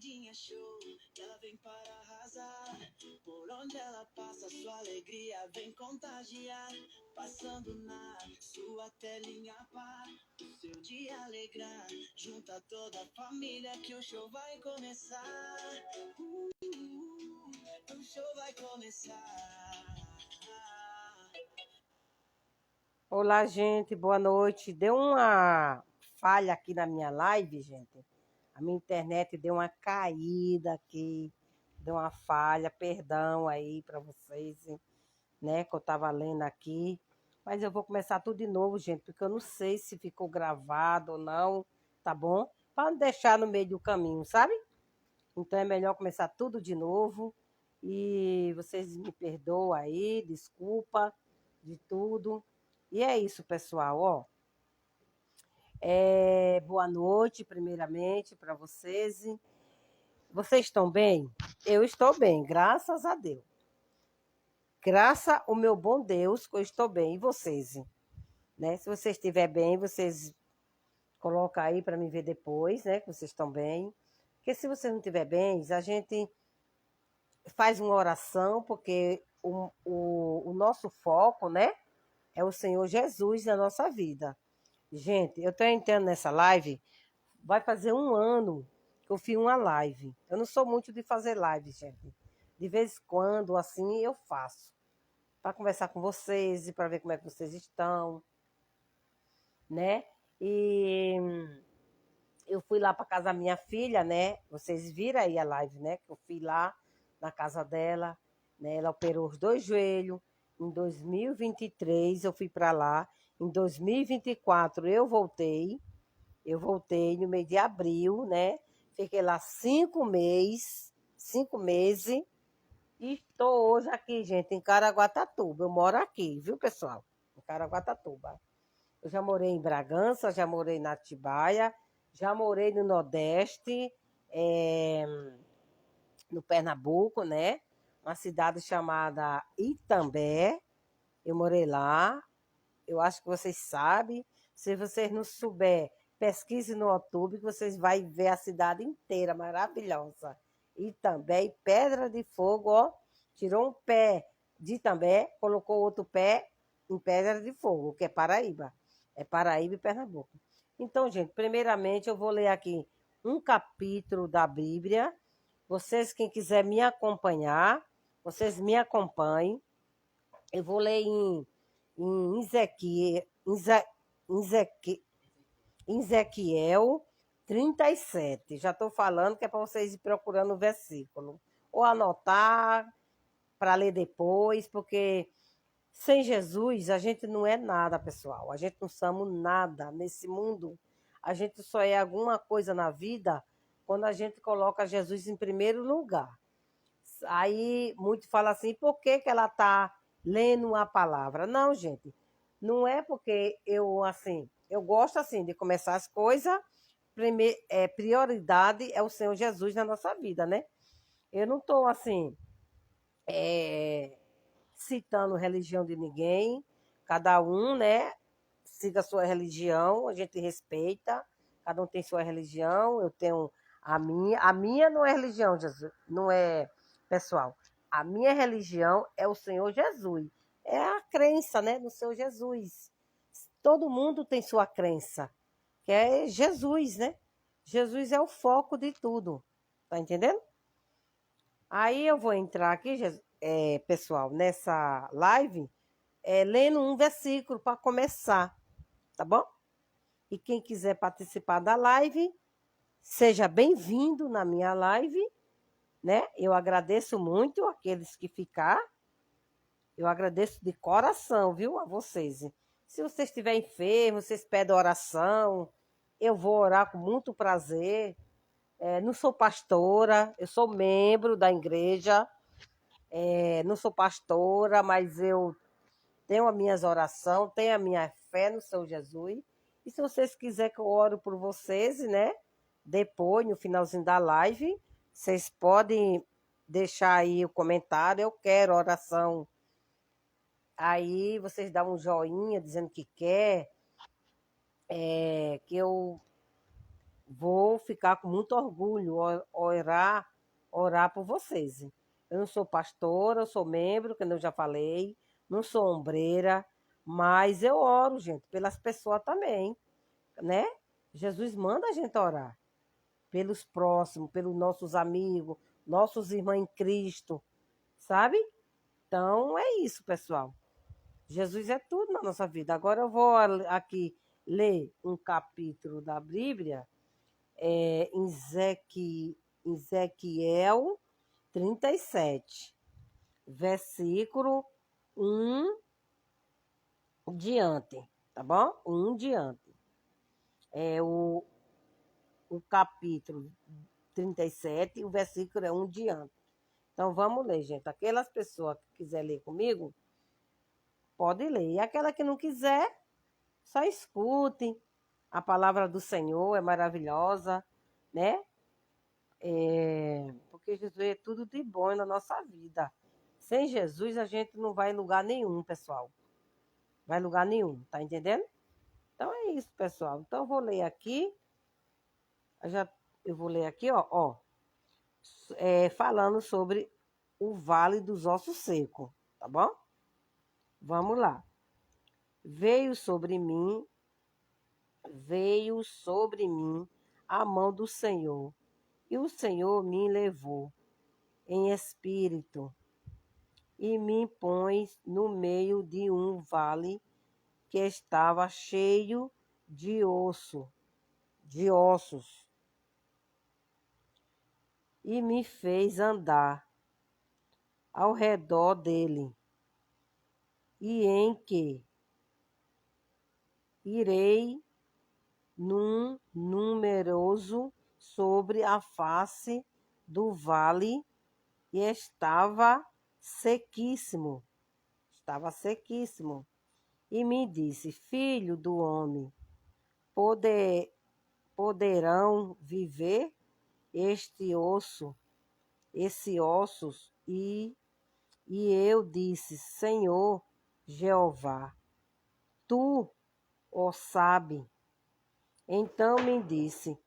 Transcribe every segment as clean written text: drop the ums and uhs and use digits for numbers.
queridinha show, ela vem para arrasar. Por onde ela passa, sua alegria vem contagiar. Passando na sua telinha para o seu dia alegrar. Junta toda a família que o show vai começar. O show vai começar. Olá, gente, boa noite. Deu uma falha aqui na minha live, gente. A minha internet deu uma caída aqui, deu uma falha. Perdão aí para vocês, né, que eu tava lendo aqui. Mas eu vou começar tudo de novo, gente, porque eu não sei se ficou gravado ou não, tá bom? Para não deixar no meio do caminho, sabe? Então é melhor começar tudo de novo. E vocês me perdoam aí, desculpa de tudo. E é isso, pessoal, ó. Boa noite, primeiramente, para vocês. Vocês estão bem? Eu estou bem, graças a Deus. Graças ao meu bom Deus, que eu estou bem. E vocês? Né? Se vocês estiverem bem, vocês colocam aí para me ver depois, né? Que vocês estão bem. Porque se vocês não estiverem bem, a gente faz uma oração, porque o nosso foco, né? É o Senhor Jesus na nossa vida. Gente, eu estou entrando nessa live, vai fazer 1 ano que eu fiz uma live. Eu não sou muito de fazer live, gente. De vez em quando, assim, eu faço. Para conversar com vocês e para ver como é que vocês estão, né? E eu fui lá para casa da minha filha, né? Vocês viram aí a live, né? Que eu fui lá na casa dela, né? Ela operou os 2 joelhos. Em 2023 eu fui para lá. Em 2024 eu voltei. Eu voltei no mês de abril, né? Fiquei lá 5 meses, 5 meses. E estou hoje aqui, gente, em Caraguatatuba. Eu moro aqui, viu, pessoal? Em Caraguatatuba. Eu já morei em Bragança, já morei na Atibaia, já morei no Nordeste, no Pernambuco, né? Uma cidade chamada Itambé. Eu morei lá. Eu acho que vocês sabem. Se vocês não souber, pesquise no YouTube que vocês vão ver a cidade inteira, maravilhosa. E também Pedra de Fogo, ó, tirou um pé de Itambé, colocou outro pé em Pedra de Fogo, que é Paraíba. É Paraíba e Pernambuco. Então, gente, primeiramente eu vou ler aqui um capítulo da Bíblia. Vocês, quem quiser me acompanhar, vocês me acompanhem. Eu vou ler em Ezequiel 37. Já estou falando que é para vocês ir procurando o versículo. Ou anotar para ler depois, porque sem Jesus a gente não é nada, pessoal. A gente não somos nada nesse mundo. A gente só é alguma coisa na vida quando a gente coloca Jesus em primeiro lugar. Aí muito fala assim, por que que ela está lendo uma palavra? Não, gente, não é porque eu gosto assim de começar as coisas, prioridade é o Senhor Jesus na nossa vida, né? Eu não estou assim, citando religião de ninguém, cada um, né, siga a sua religião, a gente respeita, cada um tem sua religião, eu tenho a minha não é religião, Jesus, não é pessoal, a minha religião é o Senhor Jesus, é a crença, né, no Senhor Jesus, todo mundo tem sua crença, que é Jesus, né, Jesus é o foco de tudo, tá entendendo? Aí eu vou entrar aqui, pessoal, nessa live, lendo um versículo para começar, tá bom? E quem quiser participar da live, seja bem-vindo na minha live, né? Eu agradeço muito aqueles que ficar. Eu agradeço de coração, viu, a vocês. Se você estiver enfermo, vocês pedem oração, eu vou orar com muito prazer. Não sou pastora, eu sou membro da igreja. Não sou pastora, mas eu tenho as minhas orações, tenho a minha fé no Senhor Jesus. E se vocês quiserem que eu ore por vocês, né? Depois, no finalzinho da live, vocês podem deixar aí o comentário. Eu quero oração. Aí vocês dão um joinha dizendo que quer, que eu vou ficar com muito orgulho orar por vocês. Eu não sou pastora, eu sou membro, como eu já falei, não sou ombreira, mas eu oro, gente, pelas pessoas também, né? Jesus manda a gente orar pelos próximos, pelos nossos amigos, nossos irmãos em Cristo, sabe? Então é isso, pessoal. Jesus é tudo na nossa vida. Agora eu vou aqui ler um capítulo da Bíblia, em Ezequiel 37, versículo 1 diante, tá bom? 1 diante. É o capítulo 37, o versículo é 1 diante. Então vamos ler, gente. Aquelas pessoas que quiserem ler comigo, pode ler. E aquela que não quiser, só escute. A palavra do Senhor é maravilhosa, né? Porque Jesus é tudo de bom na nossa vida. Sem Jesus a gente não vai em lugar nenhum, pessoal. Vai em lugar nenhum, tá entendendo? Então é isso, pessoal. Então eu vou ler aqui. Eu vou ler aqui, ó, falando sobre o Vale dos Ossos Secos, tá bom? Vamos lá. Veio sobre mim a mão do Senhor, e o Senhor me levou em espírito e me pôs no meio de um vale que estava cheio de ossos, e me fez andar ao redor dele, e em que irei num numeroso sobre a face do vale, e estava sequíssimo. E me disse: Filho do homem, poderão viver esse ossos? E eu disse: Senhor Jeová, tu o sabe. Então me disse: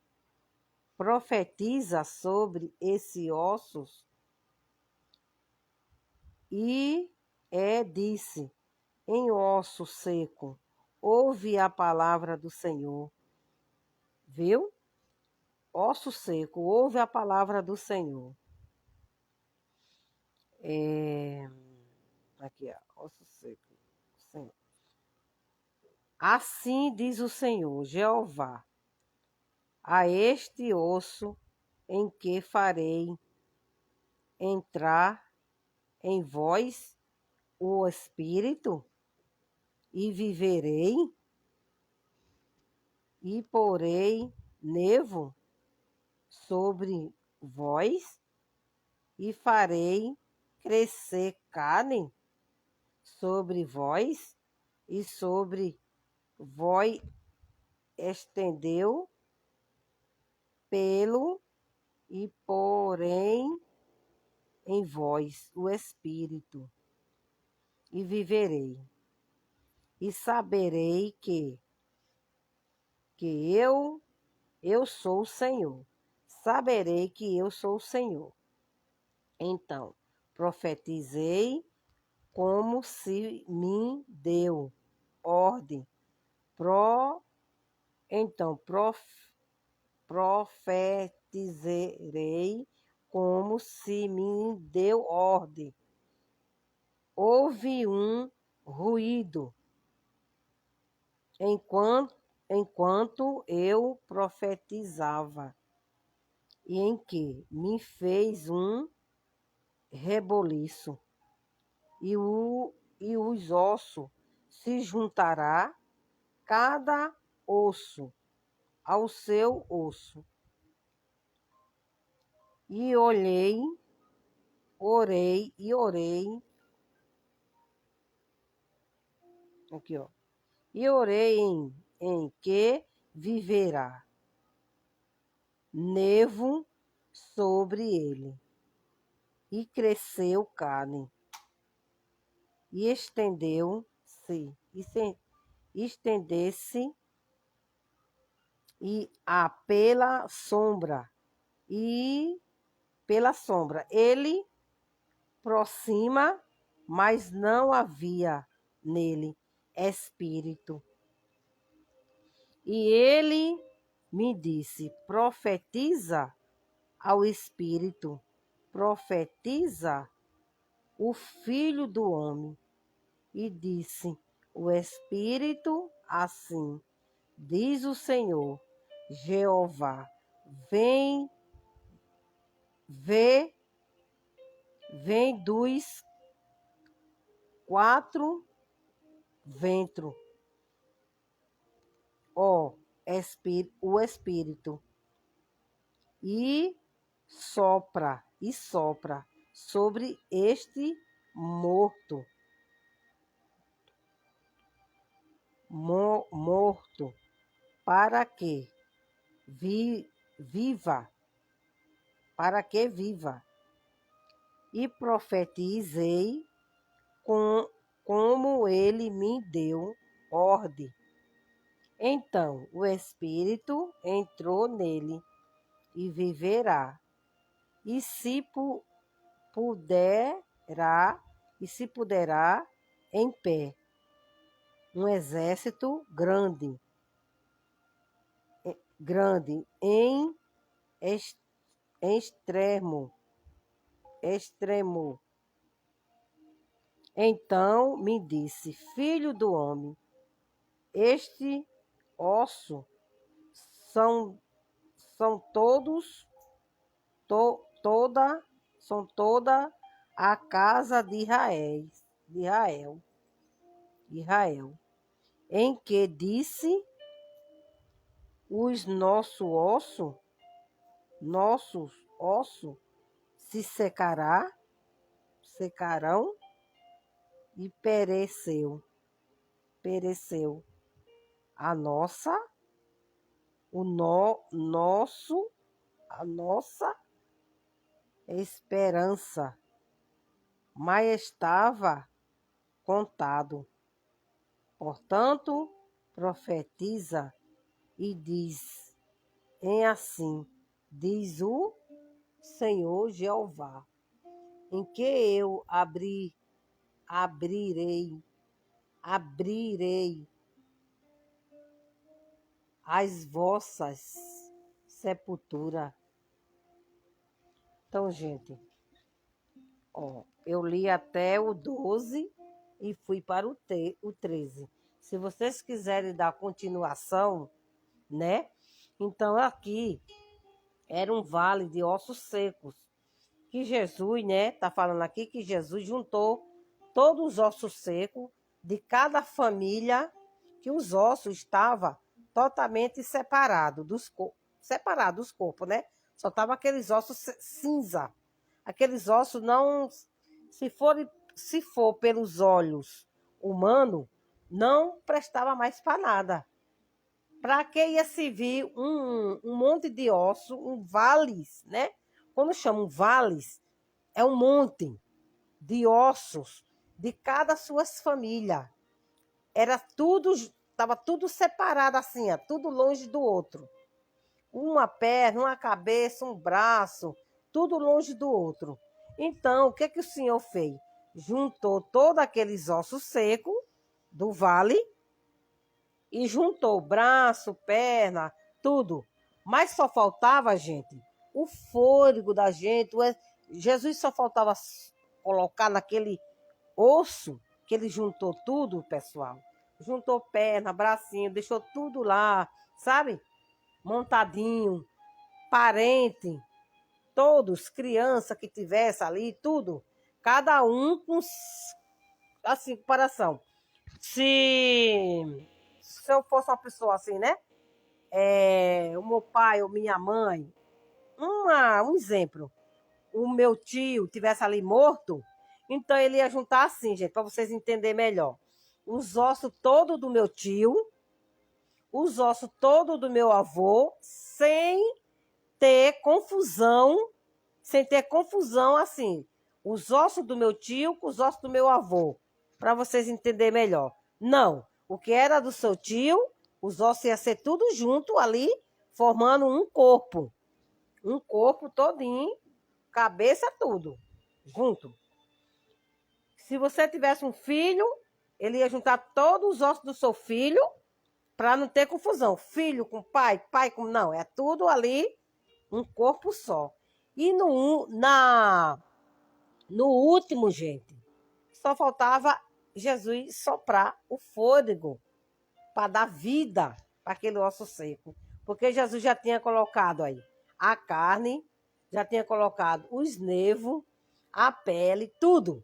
profetiza sobre esses ossos. E disse: em osso seco, ouve a palavra do Senhor. Viu? Osso seco, ouve a palavra do Senhor. Aqui, ó, osso seco. Senhor. Assim diz o Senhor, Jeová, a este osso em que farei entrar em vós o Espírito, e viverei, e porei nevo sobre vós, e farei crescer carne sobre vós, e sobre vós estendeu pelo, e porei em vós o Espírito, e viverei. E saberei que eu sou o Senhor. Saberei que eu sou o Senhor. Então, profetizei como se me deu ordem. Então, profetizarei como se me deu ordem. Houve um ruído enquanto eu profetizava, e em que me fez um reboliço, e os ossos se juntará, cada osso ao seu osso. E orei, aqui ó, e orei em que viverá nevo sobre ele, e cresceu carne, e estendesse e pela sombra. Ele aproxima, mas não havia nele espírito. E ele me disse: profetiza ao espírito, profetiza o filho do homem. E disse o espírito assim: diz o Senhor Jeová, vem dos 4 ventos, ó o espírito, e sopra sobre este morto, para que viva, e profetizei como ele me deu ordem. Então o espírito entrou nele e viverá, e se poderá em pé um exército grande em extremo. Então me disse: filho do homem, este osso são toda a casa de Israel, em que disse: os nossos ossos se secarão e pereceu a nossa esperança, mas estava contado. Portanto, profetiza e diz: assim diz o Senhor Jeová, em que eu abrirei as vossas sepulturas. Então, gente, eu li até o 12 e fui para o 13. Se vocês quiserem dar continuação, né? Então, aqui era um vale de ossos secos, que Jesus, né? Tá falando aqui que Jesus juntou todos os ossos secos de cada família, que os ossos estavam totalmente separados dos corpos, né? Só estavam aqueles ossos cinza. Aqueles ossos não, se for pelos olhos humanos, não prestava mais para nada. Para que ia servir um monte de ossos, vales, né? Quando chamam vales, é um monte de ossos de cada suas famílias. Estava tudo separado assim, tudo longe do outro. Uma perna, uma cabeça, um braço, tudo longe do outro. Então, o que o Senhor fez? Juntou todos aqueles ossos secos do vale e juntou braço, perna, tudo. Mas só faltava, gente, o fôlego da gente. Jesus só faltava colocar naquele osso que ele juntou tudo, pessoal. Juntou perna, bracinho, deixou tudo lá, sabe? Montadinho, parente, todos, criança que tivesse ali, tudo. Cada um com, assim, comparação. Se eu fosse uma pessoa assim, né? O meu pai ou minha mãe, um exemplo, o meu tio tivesse ali morto, então ele ia juntar assim, gente, para vocês entenderem melhor. Os ossos todos do meu tio, os ossos todos do meu avô, sem ter confusão assim. Os ossos do meu tio com os ossos do meu avô, para vocês entenderem melhor. Não, o que era do seu tio, os ossos iam ser tudo junto ali, formando um corpo. Um corpo todinho, cabeça, tudo, junto. Se você tivesse um filho, ele ia juntar todos os ossos do seu filho para não ter confusão. Filho com pai, pai com... Não, é tudo ali, um corpo só. E no último, gente, só faltava Jesus soprar o fôlego para dar vida para aquele osso seco. Porque Jesus já tinha colocado aí a carne, já tinha colocado os nervos, a pele, tudo.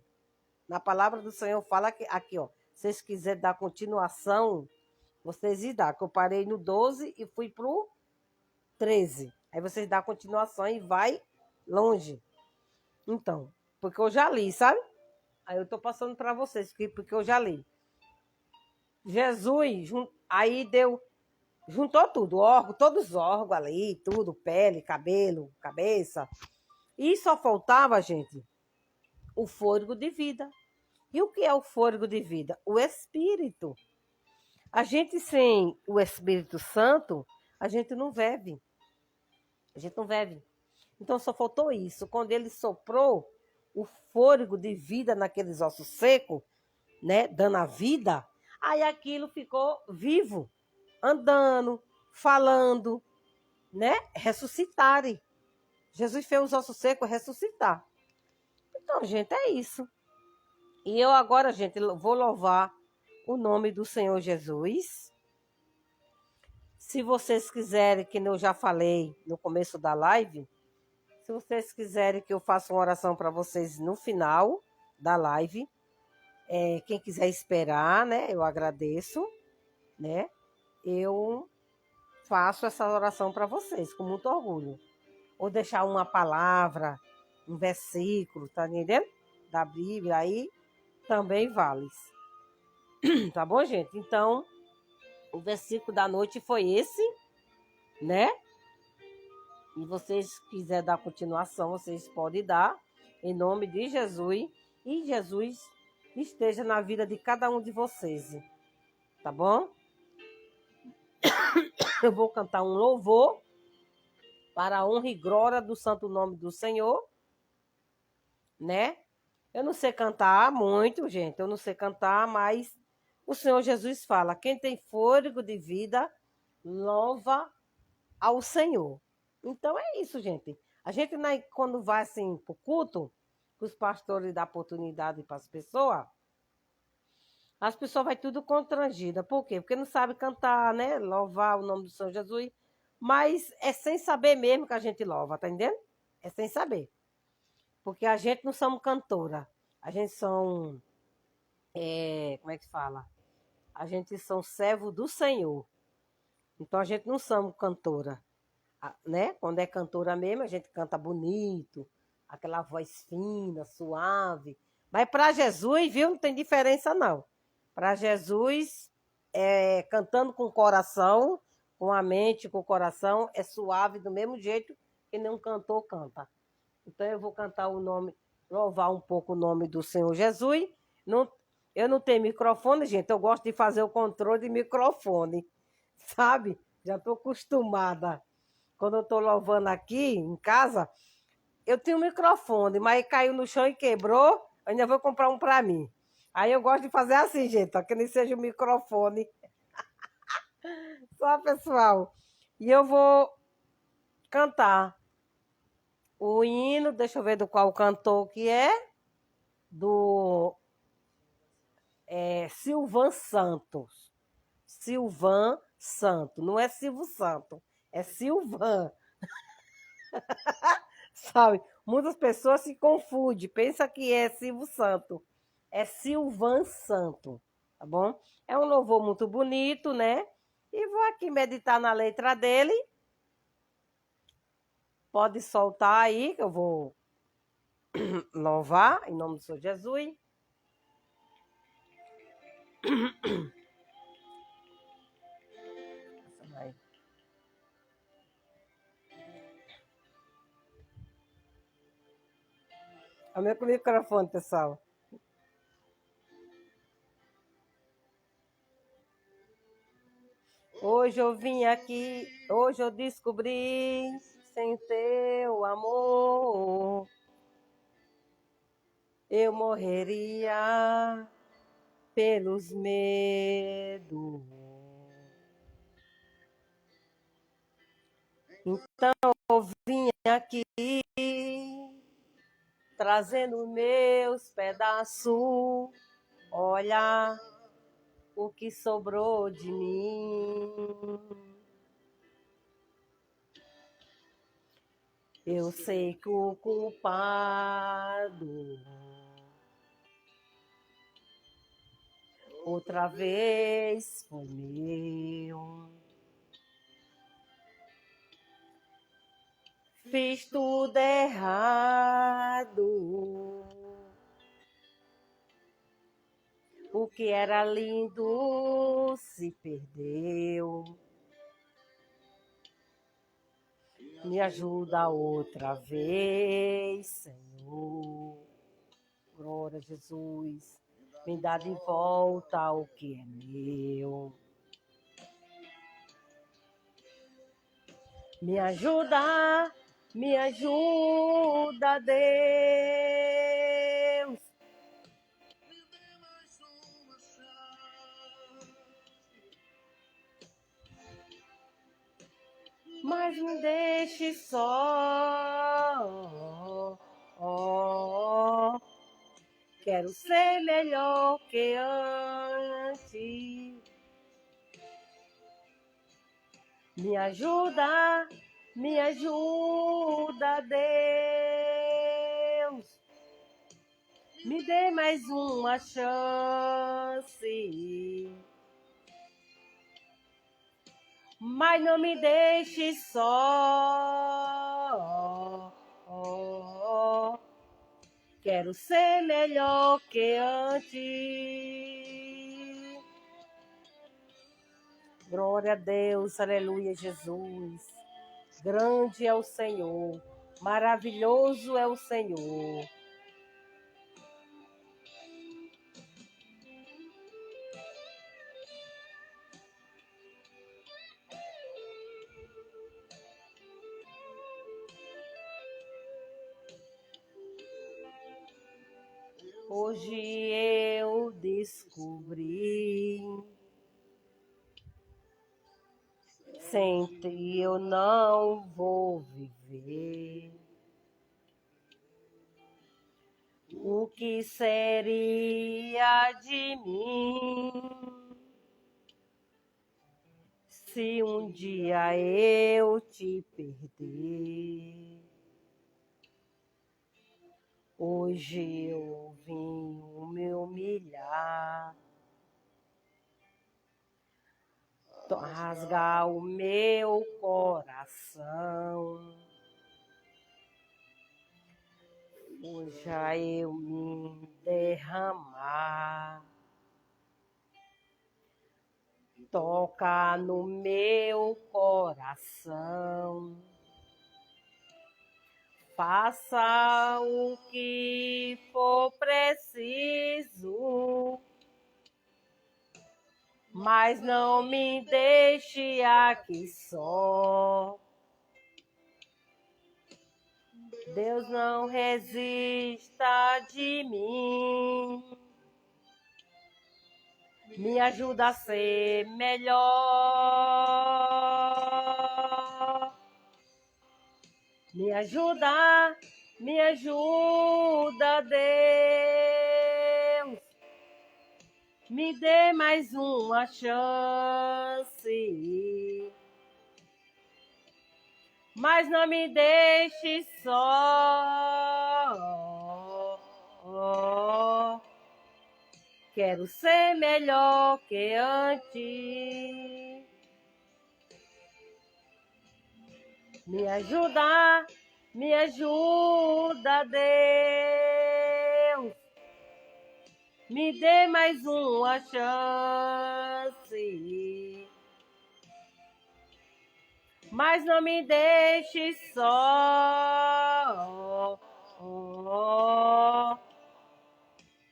Na palavra do Senhor fala que, aqui, ó, se vocês quiserem dar continuação, vocês dão, que eu parei no 12 e fui pro 13. Aí vocês dão continuação e vai longe. Então, porque eu já li, sabe? Aí eu tô passando para vocês, porque eu já li. Jesus, aí juntou tudo, todos os órgãos ali, tudo, pele, cabelo, cabeça. E só faltava, gente, o fôlego de vida. E o que é o fôlego de vida? O Espírito. A gente sem o Espírito Santo, a gente não vive. A gente não vive. Então só faltou isso. Quando ele soprou o fôlego de vida naqueles ossos secos, né, dando a vida, aí aquilo ficou vivo, andando, falando, né, ressuscitarem. Jesus fez os ossos secos ressuscitar. Então, gente, é isso. E eu agora, gente, vou louvar o nome do Senhor Jesus. Se vocês quiserem, que eu já falei no começo da live, se vocês quiserem que eu faça uma oração para vocês no final da live, quem quiser esperar, né, eu agradeço, né, eu faço essa oração para vocês com muito orgulho. Ou deixar uma palavra, um versículo, tá entendendo? Da Bíblia aí, também vale. Tá bom, gente? Então, o versículo da noite foi esse, né? E vocês quiserem dar continuação, vocês podem dar, em nome de Jesus. E Jesus esteja na vida de cada um de vocês, tá bom? Eu vou cantar um louvor para a honra e glória do santo nome do Senhor, né? Eu não sei cantar muito, gente, eu não sei cantar, mas o Senhor Jesus fala, quem tem fôlego de vida, louva ao Senhor. Então é isso, gente. A gente, quando vai assim para o culto, que os pastores dão oportunidade para as pessoas vai tudo constrangida. Por quê? Porque não sabe cantar, né? Louvar o nome do Senhor Jesus. Mas é sem saber mesmo que a gente louva, tá entendendo? É sem saber. Porque a gente não somos cantora. A gente são... como é que fala? A gente são servo do Senhor. Então a gente não somos cantora, né? Quando é cantora mesmo, a gente canta bonito, aquela voz fina, suave. Mas para Jesus, viu? Não tem diferença, não. Para Jesus, cantando com o coração, com a mente, com o coração, é suave do mesmo jeito que nenhum cantor canta. Então eu vou cantar o nome, louvar um pouco o nome do Senhor Jesus. Eu não tenho microfone, gente, eu gosto de fazer o controle de microfone, sabe? Já estou acostumada. Quando eu estou louvando aqui em casa, eu tenho um microfone, mas caiu no chão e quebrou, ainda vou comprar um para mim. Aí eu gosto de fazer assim, gente, ó, que nem seja o microfone. Só, pessoal. E eu vou cantar o hino, deixa eu ver do qual cantor que é, do Silvan Santos. Silvan Santos, não é Silvio Santos, é Silvan. Sabe? Muitas pessoas se confundem, pensam que é Silvio Santos. É Silvan Santos, tá bom? É um louvor muito bonito, né? E vou aqui meditar na letra dele. Pode soltar aí, que eu vou louvar, em nome do Senhor Jesus. Aumenta o microfone, pessoal. Hoje eu vim aqui, hoje eu descobri, sem teu amor, eu morreria pelos medos. Então eu vim aqui, trazendo meus pedaços, olha o que sobrou de mim. Eu sei que o culpado outra vez foi meu. Fiz tudo errado. O que era lindo se perdeu. Me ajuda outra vez, Senhor. Glória a Jesus. Me dá de volta o que é meu. Me ajuda, Deus. Mas me deixe só. Quero ser melhor que antes. Me ajuda, Deus. Me dê mais uma chance. Mas não me deixe só. Quero ser melhor que antes. Glória a Deus, aleluia, Jesus. Grande é o Senhor, maravilhoso é o Senhor. Hoje eu descobri, sem ti eu não vou viver. O que seria de mim se um dia eu te perder? Hoje eu vim me humilhar, rasgar o meu coração. Hoje eu me derramar, toca no meu coração. Faça o que for preciso, mas não me deixe aqui só. Deus, não resista de mim. Me ajuda a ser melhor. Me ajuda, Deus. Me dê mais uma chance. Mas não me deixe só. Quero ser melhor que antes. Me ajuda, Deus. Me dê mais uma chance. Mas não me deixe só.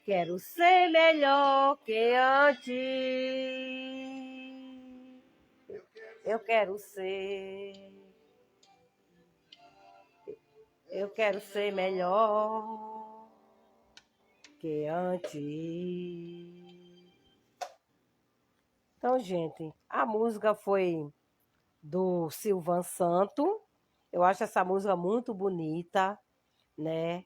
Quero ser melhor que antes. Eu quero ser. Eu quero ser melhor que antes. Então, gente, a música foi do Silvan Santo. Eu acho essa música muito bonita, né?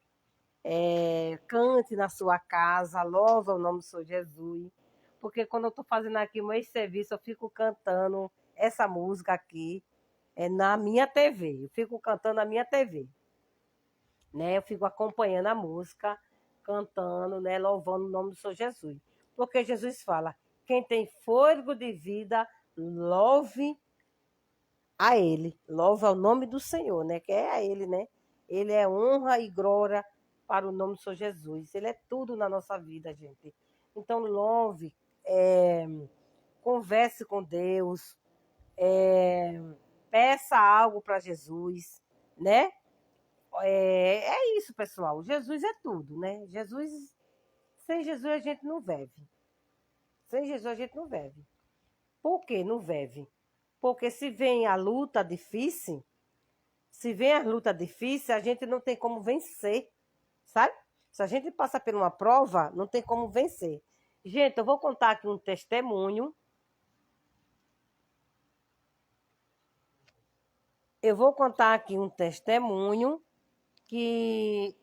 Cante na sua casa, louva o nome do Senhor Jesus. Porque quando eu estou fazendo aqui o meu serviço, eu fico cantando essa música aqui na minha TV. Eu fico cantando na minha TV. Né? Eu fico acompanhando a música, cantando, né? Louvando o nome do Senhor Jesus. Porque Jesus fala, quem tem fôlego de vida, louve a Ele. Louve ao nome do Senhor, né? Que é a Ele, né? Ele é honra e glória para o nome do Senhor Jesus. Ele é tudo na nossa vida, gente. Então, louve, converse com Deus, peça algo para Jesus, né? É isso, pessoal. Jesus é tudo, né? Sem Jesus a gente não vive. Sem Jesus a gente não vive. Por que não vive? Porque se vem a luta difícil, a gente não tem como vencer, sabe? Se a gente passa por uma prova, não tem como vencer. Gente, eu vou contar aqui um testemunho. Que...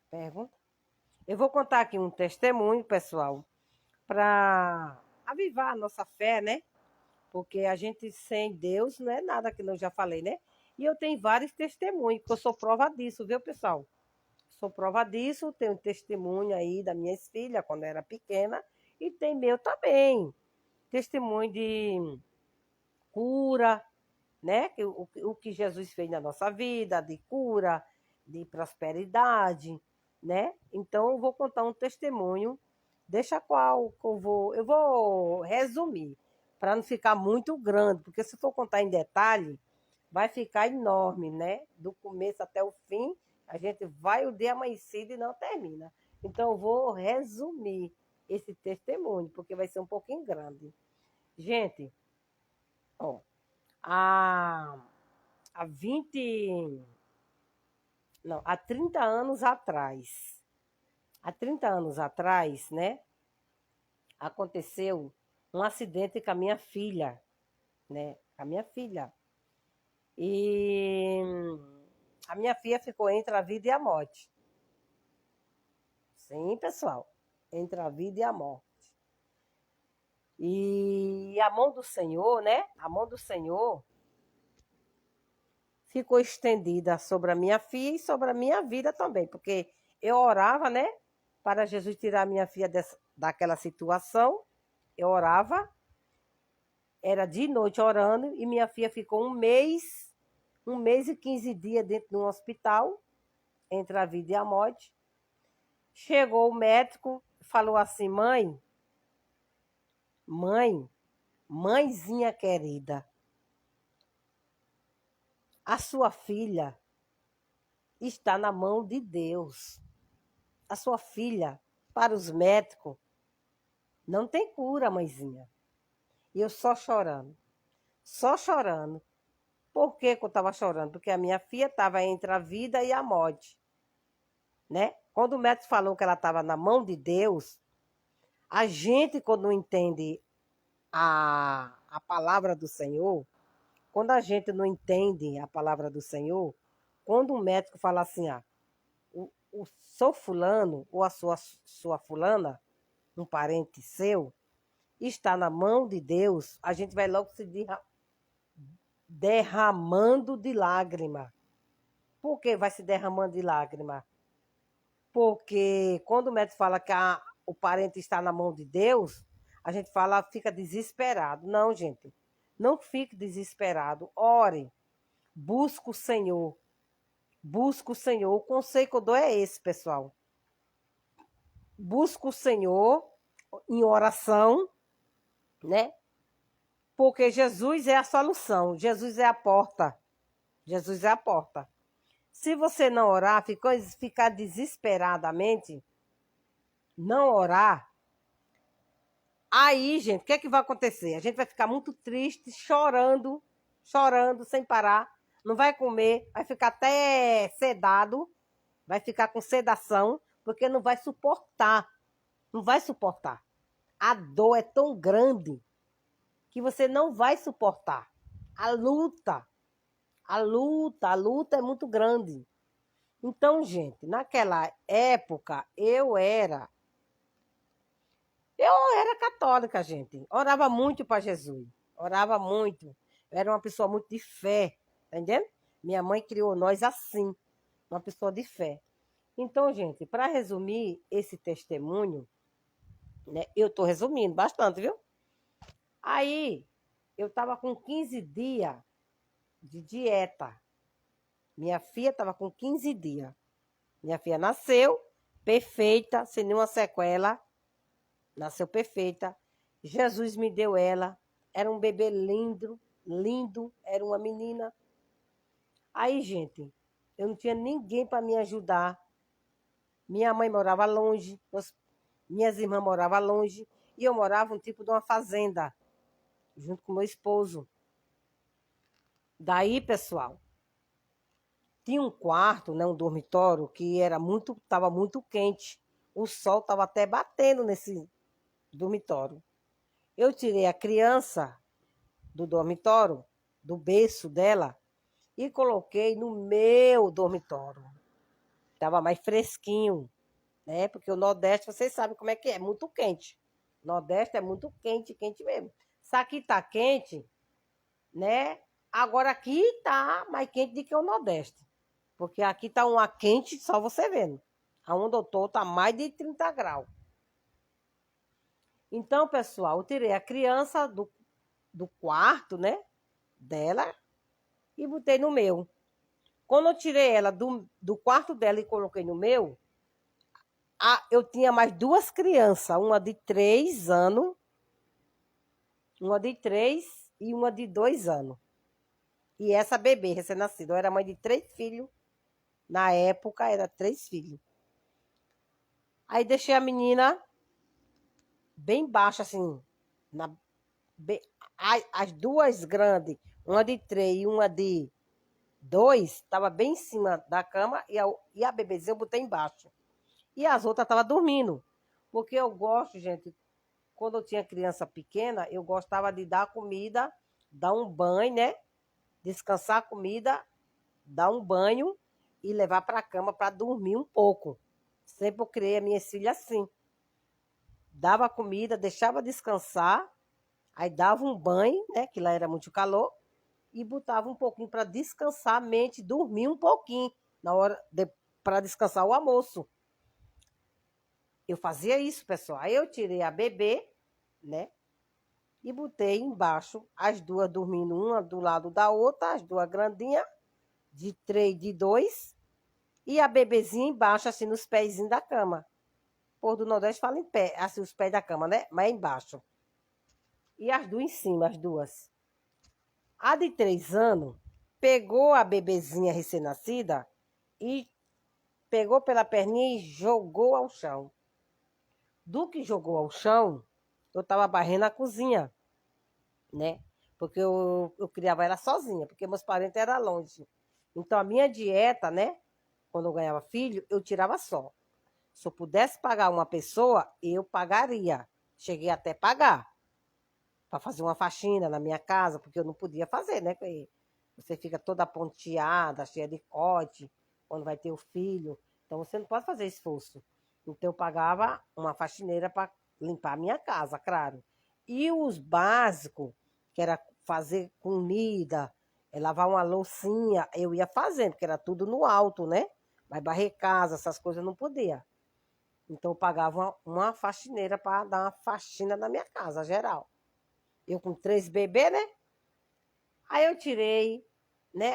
Pergunta? Eu vou contar aqui um testemunho, pessoal, para avivar a nossa fé, né? Porque a gente sem Deus não é nada, que eu já falei, né? E eu tenho vários testemunhos, que eu sou prova disso, viu, pessoal? Sou prova disso, tenho testemunho aí das minhas filhas, quando eu era pequena, e tem meu também. Testemunho de cura, né? O que Jesus fez na nossa vida, de cura, de prosperidade, né? Então, eu vou contar um testemunho, deixa qual que eu vou resumir, para não ficar muito grande, porque se for contar em detalhe, vai ficar enorme, né? Do começo até o fim, a gente vai o dia amanhecido e não termina. Então, eu vou resumir esse testemunho, porque vai ser um pouquinho grande. Gente, ó, há 20, não, há 30 anos atrás. Há 30 anos atrás, né? Aconteceu um acidente com a minha filha, né? Com a minha filha. E a minha filha ficou entre a vida e a morte. Sim, pessoal, entre a vida e a morte. E a mão do Senhor, né? A mão do Senhor ficou estendida sobre a minha filha e sobre a minha vida também, porque eu orava, né? Para Jesus tirar a minha filha daquela situação. Eu orava, era de noite orando, e minha filha ficou um mês e 15 dias dentro de um hospital, entre a vida e a morte. Chegou o médico, falou assim, mãezinha querida, a sua filha está na mão de Deus. A sua filha, para os médicos, não tem cura, mãezinha. E eu só chorando. Só chorando. Por que eu estava chorando? Porque a minha filha estava entre a vida e a morte. Né? Quando o médico falou que ela estava na mão de Deus, a gente, quando não entende a palavra do Senhor, quando a gente não entende a palavra do Senhor, quando o médico fala assim, o seu fulano ou a sua fulana, um parente seu, está na mão de Deus, a gente vai logo se derramando de lágrima. Por que vai se derramando de lágrima? Porque quando o médico fala que o parente está na mão de Deus, a gente fica desesperado. Não, gente, não fique desesperado. Ore, busque o Senhor. Busque o Senhor. O conselho que eu dou é esse, pessoal. Busque o Senhor em oração, né? Porque Jesus é a solução, Jesus é a porta. Jesus é a porta. Se você não orar, ficar desesperadamente, não orar, Aí, gente, o que é que vai acontecer? A gente vai ficar muito triste, chorando, chorando sem parar. Não vai comer, vai ficar até sedado, vai ficar com sedação, porque não vai suportar. Não vai suportar. A dor é tão grande que você não vai suportar. A luta é muito grande. Então, gente, naquela época eu era católica, gente. Orava muito para Jesus. Orava muito. Eu era uma pessoa muito de fé, tá entendendo? Minha mãe criou nós assim, uma pessoa de fé. Então, gente, para resumir esse testemunho, né, eu estou resumindo bastante, viu? Aí, eu estava com 15 dias de dieta. Minha filha estava com 15 dias. Minha filha nasceu perfeita, sem nenhuma sequela. Nasceu perfeita. Jesus me deu ela. Era um bebê lindo, lindo. Era uma menina. Aí, gente, eu não tinha ninguém para me ajudar. Minha mãe morava longe, minhas irmãs moravam longe. E eu morava um tipo de uma fazenda, junto com meu esposo. Daí, pessoal, tinha um quarto, né, um dormitório, que estava muito quente. O sol estava até batendo nesse dormitório. Eu tirei a criança do dormitório, do berço dela, e coloquei no meu dormitório. Estava mais fresquinho, né? Porque o Nordeste, vocês sabem como é, muito quente. O Nordeste é muito quente, quente mesmo. Se aqui está quente, né? Agora aqui está mais quente do que o Nordeste. Porque aqui está uma quente, só você vendo. Aonde eu estou está mais de 30 graus. Então, pessoal, eu tirei a criança do quarto, né, dela e botei no meu. Quando eu tirei ela do quarto dela e coloquei no meu, eu tinha mais duas crianças, uma de 3 anos, uma de 3 e uma de 2 anos. E essa bebê recém-nascida, eu era mãe de 3 filhos, na época era 3 filhos. Aí deixei a menina bem baixa, assim, as duas grandes, uma de 3 e uma de 2, estava bem em cima da cama e a bebezinha eu botei embaixo. E as outras estavam dormindo. Porque eu gosto, gente, quando eu tinha criança pequena, eu gostava de dar comida, dar um banho, né? Descansar a comida, dar um banho e levar para a cama para dormir um pouco. Sempre eu criei a minha filha assim. Dava comida, deixava descansar, aí dava um banho, né? Que lá era muito calor, e botava um pouquinho para descansar a mente, dormir um pouquinho na hora para descansar o almoço. Eu fazia isso, pessoal. Aí eu tirei a bebê, né? E botei embaixo, as duas dormindo uma do lado da outra, as duas grandinhas, de 3, de 2, e a bebezinha embaixo, assim, nos pezinhos da cama. Por do Nordeste fala em pé, assim, os pés da cama, né? Mas embaixo. E as duas em cima, as duas. A de 3 anos pegou a bebezinha recém-nascida e pegou pela perninha e jogou ao chão. Do que jogou ao chão, eu estava varrendo a cozinha, né? Porque eu criava ela sozinha, porque meus parentes eram longe. Então, a minha dieta, né? Quando eu ganhava filho, eu tirava só. Se eu pudesse pagar uma pessoa, eu pagaria. Cheguei até a pagar para fazer uma faxina na minha casa, porque eu não podia fazer, né? Você fica toda ponteada, cheia de corte, quando vai ter o filho. Então, você não pode fazer esforço. Então, eu pagava uma faxineira para limpar a minha casa, claro. E os básicos, que era fazer comida, lavar uma loucinha, eu ia fazendo, porque era tudo no alto, né? Mas varrer casa, essas coisas eu não podia. Então, eu pagava uma faxineira para dar uma faxina na minha casa, geral. Eu com 3 bebês, né? Aí eu tirei, né?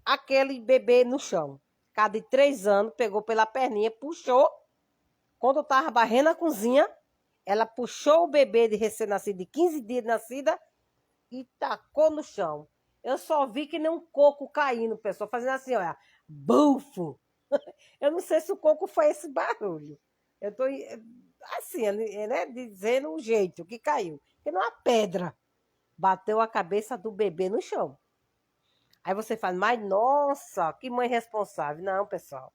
Aquele bebê no chão, cada de 3 anos, pegou pela perninha, puxou. Quando eu tava varrendo a cozinha, ela puxou o bebê de recém-nascido, de 15 dias de nascida, e tacou no chão. Eu só vi que nem um coco caindo, pessoal, fazendo assim, olha, bufo. Eu não sei se o coco foi esse barulho. assim, né? Dizendo o jeito que caiu. Que não é uma pedra. Bateu a cabeça do bebê no chão. Aí você fala, mas nossa, que mãe responsável. Não, pessoal.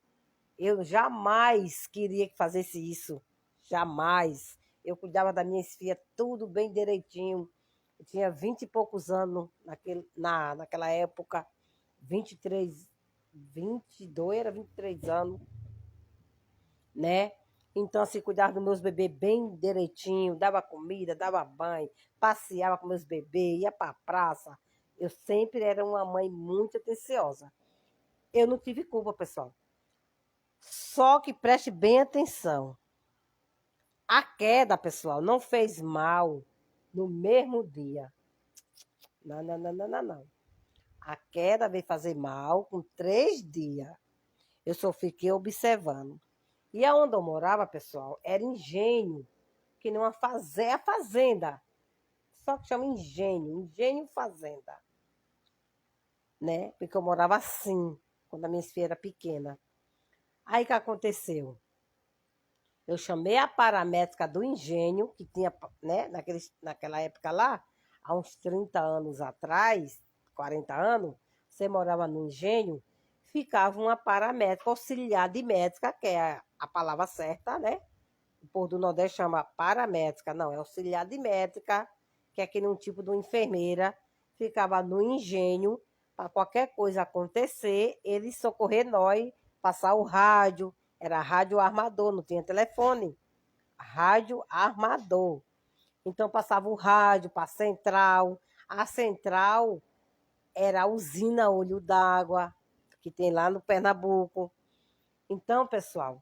Eu jamais queria que fizesse isso. Jamais. Eu cuidava das minhas filhas tudo bem direitinho. Eu tinha 20 e poucos anos naquela época. 23, 22, era 23 anos, né? Então, assim, cuidava dos meus bebês bem direitinho, dava comida, dava banho, passeava com meus bebês, ia para a praça. Eu sempre era uma mãe muito atenciosa. Eu não tive culpa, pessoal. Só que preste bem atenção. A queda, pessoal, não fez mal no mesmo dia. Não, não, não, não, não, não. A queda veio fazer mal com 3 dias. Eu só fiquei observando. E aonde eu morava, pessoal, era engenho, que não é fazenda. Só que chama engenho fazenda, né? Porque eu morava assim, quando a minha filha era pequena. Aí o que aconteceu? Eu chamei a paramédica do engenho, que tinha, né, naquela época lá, há uns 30 anos atrás, 40 anos, você morava no engenho, ficava uma paramédica auxiliar de médica, que é a palavra certa, né? O povo do Nordeste chama paramédica, não, é auxiliar de médica, que é aquele um tipo de uma enfermeira, ficava no engenho, para qualquer coisa acontecer, ele socorrer nós, passar o rádio, era rádio armador, não tinha telefone, rádio armador. Então passava o rádio para a central era a usina Olho d'Água, que tem lá no Pernambuco. Então, pessoal,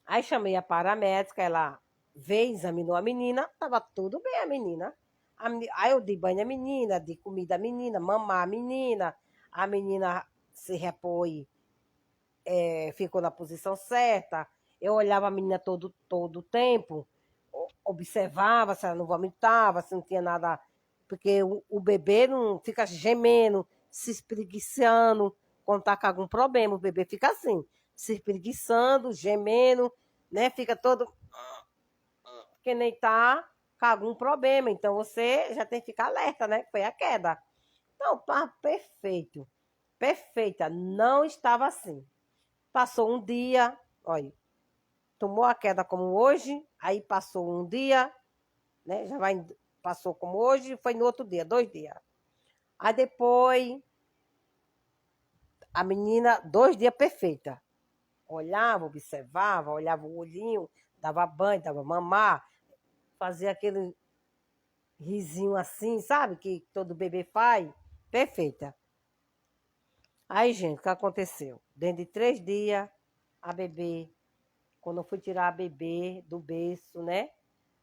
aí chamei a paramédica, ela veio, examinou a menina, estava tudo bem a menina. Aí eu dei banho à menina, dei comida à menina, mamar a menina se repôs, ficou na posição certa. Eu olhava a menina todo o tempo, observava se ela não vomitava, se não tinha nada, porque o bebê não fica gemendo, se espreguiçando, quando está com algum problema, o bebê fica assim, se espreguiçando, gemendo, né? Fica todo que nem tá com algum problema. Então você já tem que ficar alerta, né? Foi a queda. Então, tá perfeito. Perfeita. Não estava assim. Passou um dia, olha, tomou a queda como hoje, aí passou um dia, né? Passou como hoje, foi no outro dia, 2 dias. Aí depois, a menina, 2 dias perfeita. Olhava, observava, olhava o olhinho, dava banho, dava mamar, fazia aquele risinho assim, sabe? Que todo bebê faz. Perfeita. Aí, gente, o que aconteceu? Dentro de 3 dias, a bebê, quando eu fui tirar a bebê do berço, né?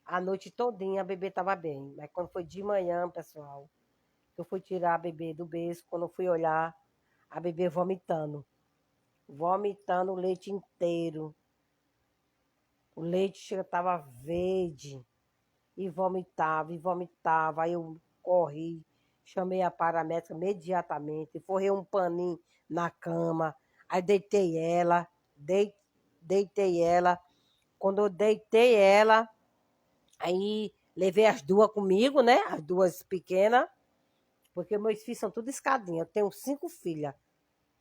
A noite todinha a bebê estava bem. Mas quando foi de manhã, pessoal, eu fui tirar a bebê do berço, quando eu fui olhar, a bebê vomitando. Vomitando o leite inteiro. O leite estava verde. E vomitava, e vomitava. Aí eu corri, chamei a paramédica imediatamente, forrei um paninho na cama, aí deitei ela, deitei ela. Quando eu deitei ela, aí levei as 2 comigo, né? As 2 pequenas, porque meus filhos são tudo escadinha. Eu tenho 5 filhas.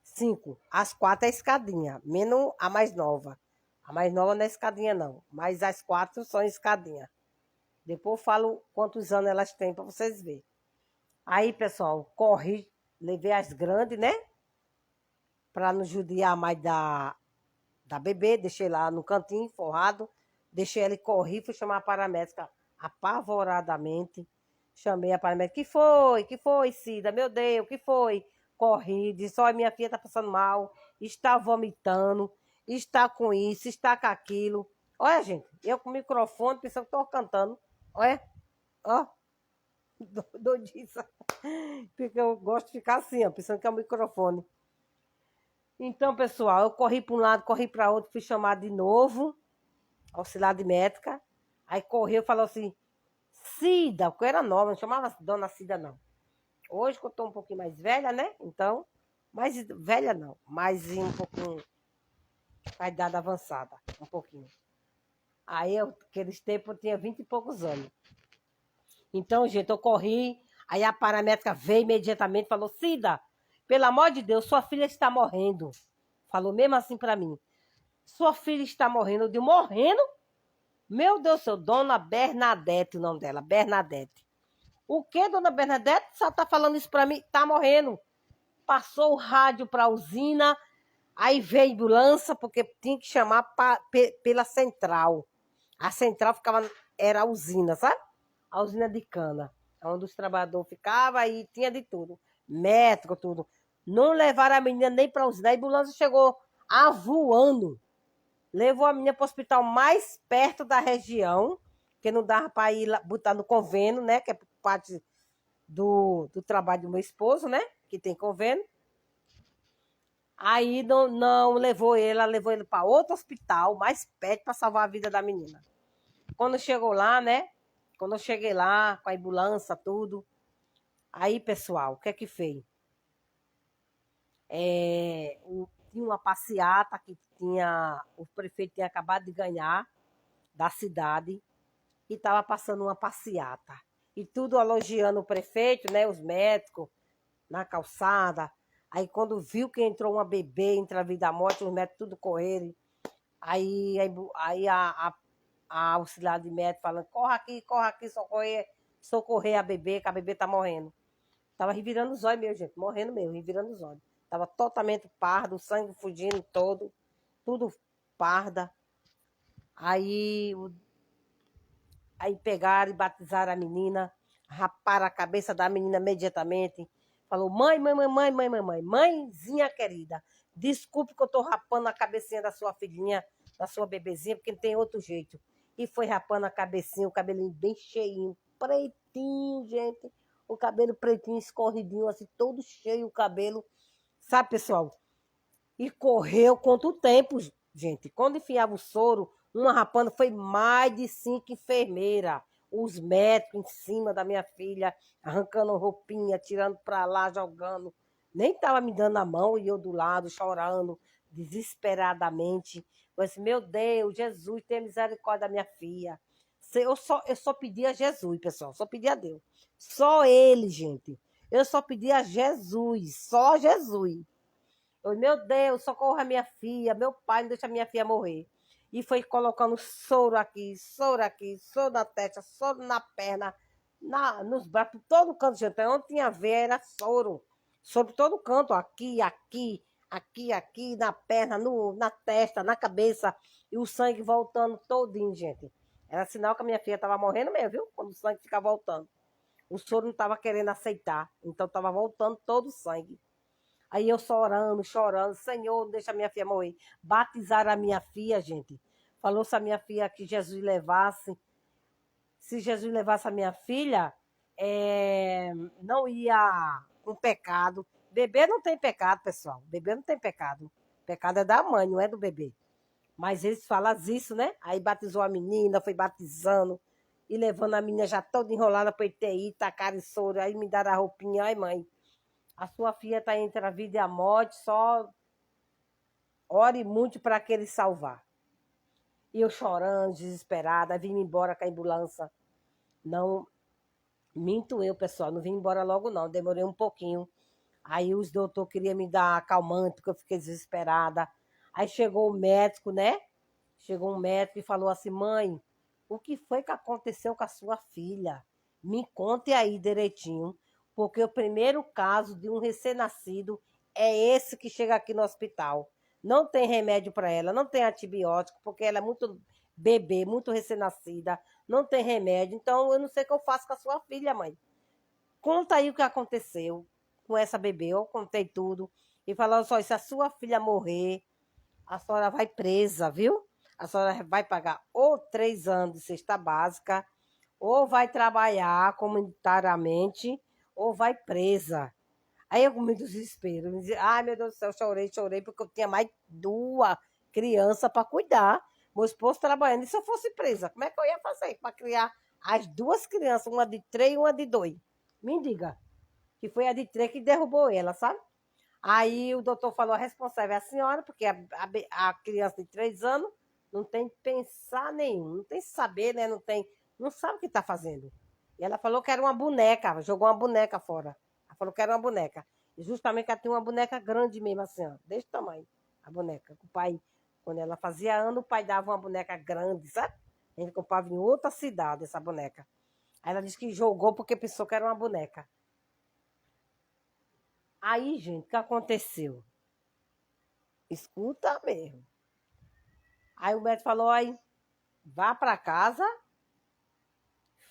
5. As 4 é escadinha, menos a mais nova. A mais nova não é escadinha, não. Mas as 4 são escadinha. Depois eu falo quantos anos elas têm para vocês verem. Aí, pessoal, corri, levei as grandes, né? Para não judiar mais da bebê. Deixei lá no cantinho, forrado. Deixei ela e corri, fui chamar a paramédica apavoradamente. Chamei a paramédica. Que foi? Que foi, Cida? Meu Deus, que foi? Corri, disse, olha, minha filha está passando mal, está vomitando, está com isso, está com aquilo. Olha, gente, eu com o microfone, pensando que estou cantando. Olha, ó, doidiça. Porque eu gosto de ficar assim, ó, pensando que é o microfone. Então, pessoal, eu corri para um lado, corri para outro, fui chamada de novo, auxiliar de médica. Aí correu e falou assim, Cida, porque eu era nova, não chamava Dona Cida, não. Hoje que eu estou um pouquinho mais velha, né? Então, mais velha não, mas um pouquinho, a idade avançada, um pouquinho. Aí, aqueles tempos, eu tinha 20 e poucos anos. Então, gente, eu corri. Aí a paramédica veio imediatamente e falou: Cida, pelo amor de Deus, sua filha está morrendo. Falou mesmo assim para mim. Sua filha está morrendo. Eu disse: morrendo? Meu Deus do céu, Dona Bernadette, o nome dela, Bernadette. O que, Dona Bernadette? Só tá falando isso para mim? Tá morrendo. Passou o rádio para a usina. Aí veio a ambulância, porque tinha que chamar pela central. A central ficava, era a usina, sabe? A usina de cana, onde os trabalhadores ficavam e tinha de tudo. Médico, tudo. Não levaram a menina nem para a usina. A ambulância chegou voando. Levou a menina para o hospital mais perto da região, que não dava para ir lá, botar no convênio, né? Que é parte do trabalho do meu esposo, né? Que tem convênio. Aí não levou ele para outro hospital, mais perto, para salvar a vida da menina. Quando chegou lá, né? Quando eu cheguei lá, com a ambulância, tudo. Aí, pessoal, o que é que fez? Tinha uma passeata que o prefeito tinha acabado de ganhar da cidade e estava passando uma passeata. E tudo elogiando o prefeito, né? Os médicos na calçada. Aí quando viu que entrou uma bebê entre a vida e a morte, os médicos tudo correram. Aí a auxiliar de médico falando: corre aqui, socorrer a bebê, que a bebê tá morrendo. Tava revirando os olhos mesmo, gente, morrendo mesmo, revirando os olhos. Tava totalmente pardo, o sangue fugindo todo, tudo parda. Aí pegaram e batizaram a menina, raparam a cabeça da menina imediatamente. Falou: mãezinha querida, desculpe que eu tô rapando a cabecinha da sua filhinha, da sua bebezinha, porque não tem outro jeito. E foi rapando a cabecinha, o cabelinho bem cheinho, pretinho, gente. O cabelo pretinho, escorridinho, assim, todo cheio o cabelo. Sabe, pessoal? E correu quanto tempo, gente. Quando enfiava o soro, uma rapando, foi mais de 5 enfermeiras. Os médicos em cima da minha filha, arrancando roupinha, tirando para lá, jogando. Nem estava me dando a mão e eu do lado, chorando, desesperadamente. Eu disse: meu Deus, Jesus, tenha misericórdia da minha filha. Eu só pedi a Jesus, pessoal, só pedi a Deus. Só Ele, gente. Eu só pedi a Jesus, só Jesus. Eu, meu Deus, socorra a minha filha, meu pai, não deixa a minha filha morrer. E foi colocando soro aqui, soro na testa, soro na perna, nos braços, todo canto, gente. Onde tinha veia era soro. Sobre todo canto, aqui, na perna, na testa, na cabeça. E o sangue voltando todinho, gente. Era sinal que a minha filha estava morrendo mesmo, viu? Quando o sangue ficava voltando. O soro não estava querendo aceitar, então estava voltando todo o sangue. Aí eu chorando, Senhor, não deixa a minha filha morrer. Batizaram a minha filha, gente. Falou se a minha filha que Jesus levasse. Se Jesus levasse a minha filha, não ia com pecado. Bebê não tem pecado, pessoal. Bebê não tem pecado. Pecado é da mãe, não é do bebê. Mas eles falam isso, né? Aí batizou a menina, foi batizando. E levando a menina já toda enrolada para UTI, tacaram soro. Aí me deram a roupinha. Ai, mãe, a sua filha está entre a vida e a morte, só ore muito para que ele salvar. E eu chorando, desesperada, vim embora com a ambulância. Não, minto eu, pessoal, não vim embora logo não, demorei um pouquinho. Aí os doutores queriam me dar calmante, porque eu fiquei desesperada. Aí chegou o médico, né? Chegou um médico e falou assim: mãe, o que foi que aconteceu com a sua filha? Me conte aí direitinho, porque o primeiro caso de um recém-nascido é esse que chega aqui no hospital. Não tem remédio para ela, não tem antibiótico, porque ela é muito bebê, muito recém-nascida, não tem remédio. Então, eu não sei o que eu faço com a sua filha, mãe. Conta aí o que aconteceu com essa bebê. Eu contei tudo. E falou só: se a sua filha morrer, a senhora vai presa, viu? A senhora vai pagar ou 3 anos de cesta básica, ou vai trabalhar comunitariamente, ou vai presa. Aí eu com muito desespero. Me dizia: ai, meu Deus do céu, chorei, porque eu tinha mais 2 crianças para cuidar. Meu esposo trabalhando. E se eu fosse presa, como é que eu ia fazer para criar as 2 crianças, uma de 3 e uma de 2? Me diga. Que foi a de 3 que derrubou ela, sabe? Aí o doutor falou: a responsável é a senhora, porque a criança de 3 anos não tem pensar nenhum, não tem saber, né? Não sabe o que está fazendo. E ela falou que era uma boneca, jogou uma boneca fora. Ela falou que era uma boneca. E justamente ela tem uma boneca grande mesmo, assim, ó, desse tamanho, a boneca. O pai, quando ela fazia ano, o pai dava uma boneca grande, sabe? A gente comprava em outra cidade essa boneca. Aí ela disse que jogou porque pensou que era uma boneca. Aí, gente, o que aconteceu? Escuta mesmo. Aí o médico falou, aí, vá para casa,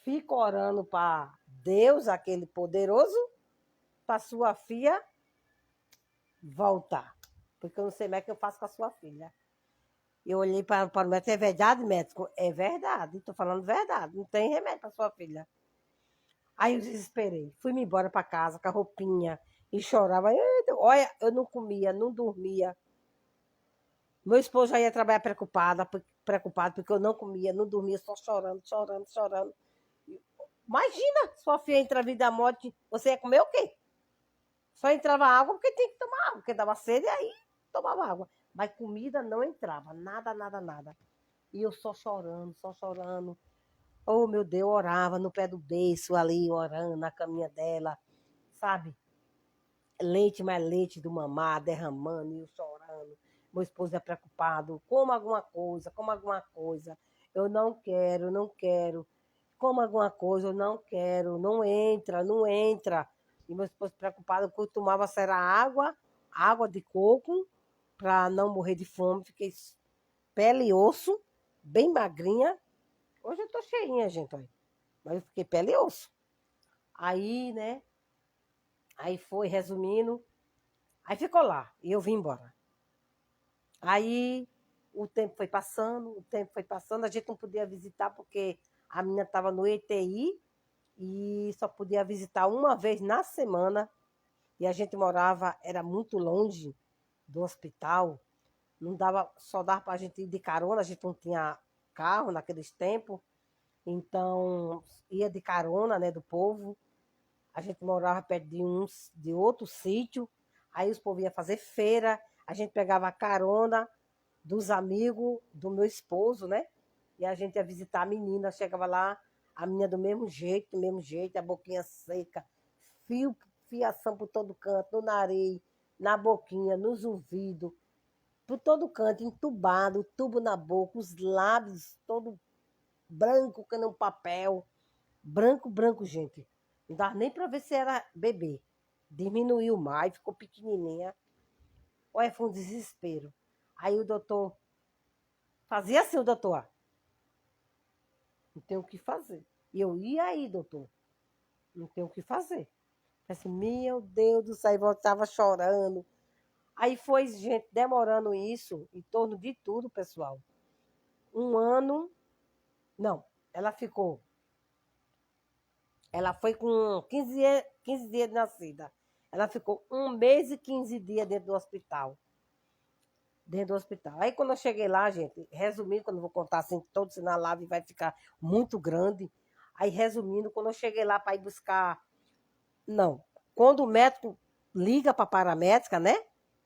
fica orando para Deus, aquele poderoso, para sua filha voltar. Porque eu não sei mais o que eu faço com a sua filha. Eu olhei para o médico, é verdade, médico? É verdade, estou falando verdade, não tem remédio para sua filha. Aí eu desesperei, fui-me embora para casa com a roupinha e chorava. Olha, eu não comia, não dormia. Meu esposo já ia trabalhar preocupado porque eu não comia, não dormia, só chorando, chorando, chorando. Imagina, sua filha entre a vida e a morte, você ia comer o quê? Só entrava água porque tem que tomar água, porque dava sede e aí tomava água. Mas comida não entrava, nada, nada, nada. E eu só chorando, só chorando. Oh, meu Deus, eu orava no pé do beiço ali, orando na caminha dela, sabe? Leite mais leite do mamá, derramando e eu chorando. Meu esposo é preocupado, coma alguma coisa, coma alguma coisa. Eu não quero, não quero. Coma alguma coisa, eu não quero. Não entra, não entra. E meu esposo preocupado, que eu tomava era água de coco, para não morrer de fome. Fiquei pele e osso, bem magrinha. Hoje eu tô cheinha, gente, olha. Mas eu fiquei pele e osso. Aí, né? Aí foi, resumindo. Aí ficou lá e eu vim embora. Aí o tempo foi passando, a gente não podia visitar porque a menina estava no ETI e só podia visitar uma vez na semana. E a gente morava, era muito longe do hospital, não dava, só dava para a gente ir de carona, a gente não tinha carro naqueles tempos, então ia de carona, né, do povo. A gente morava perto de outro sítio, aí os povos iam fazer feira, a gente pegava a carona dos amigos do meu esposo, né? E a gente ia visitar a menina, chegava lá, a menina do mesmo jeito, a boquinha seca, fiação por todo canto, no nariz, na boquinha, nos ouvidos, por todo canto, entubado, tubo na boca, os lábios todo branco, que nem um papel, branco, branco, gente. Não dava nem para ver se era bebê. Diminuiu mais, ficou pequenininha. Olha, foi um desespero. Aí o doutor fazia assim, o doutor. Não tem o que fazer. E eu ia aí, doutor. Não tem o que fazer. Assim, meu Deus do céu, voltava chorando. Aí foi, gente, demorando isso, em torno de tudo, pessoal. Um ano. Não, ela ficou. Ela foi com 15 dias de nascida. Ela ficou 1 mês e 15 dias dentro do hospital. Dentro do hospital. Aí quando eu cheguei lá, gente, resumindo, quando eu vou contar assim, todos na live vai ficar muito grande. Aí resumindo, quando eu cheguei lá para ir buscar. Não. Quando o médico liga para a paramédica, né?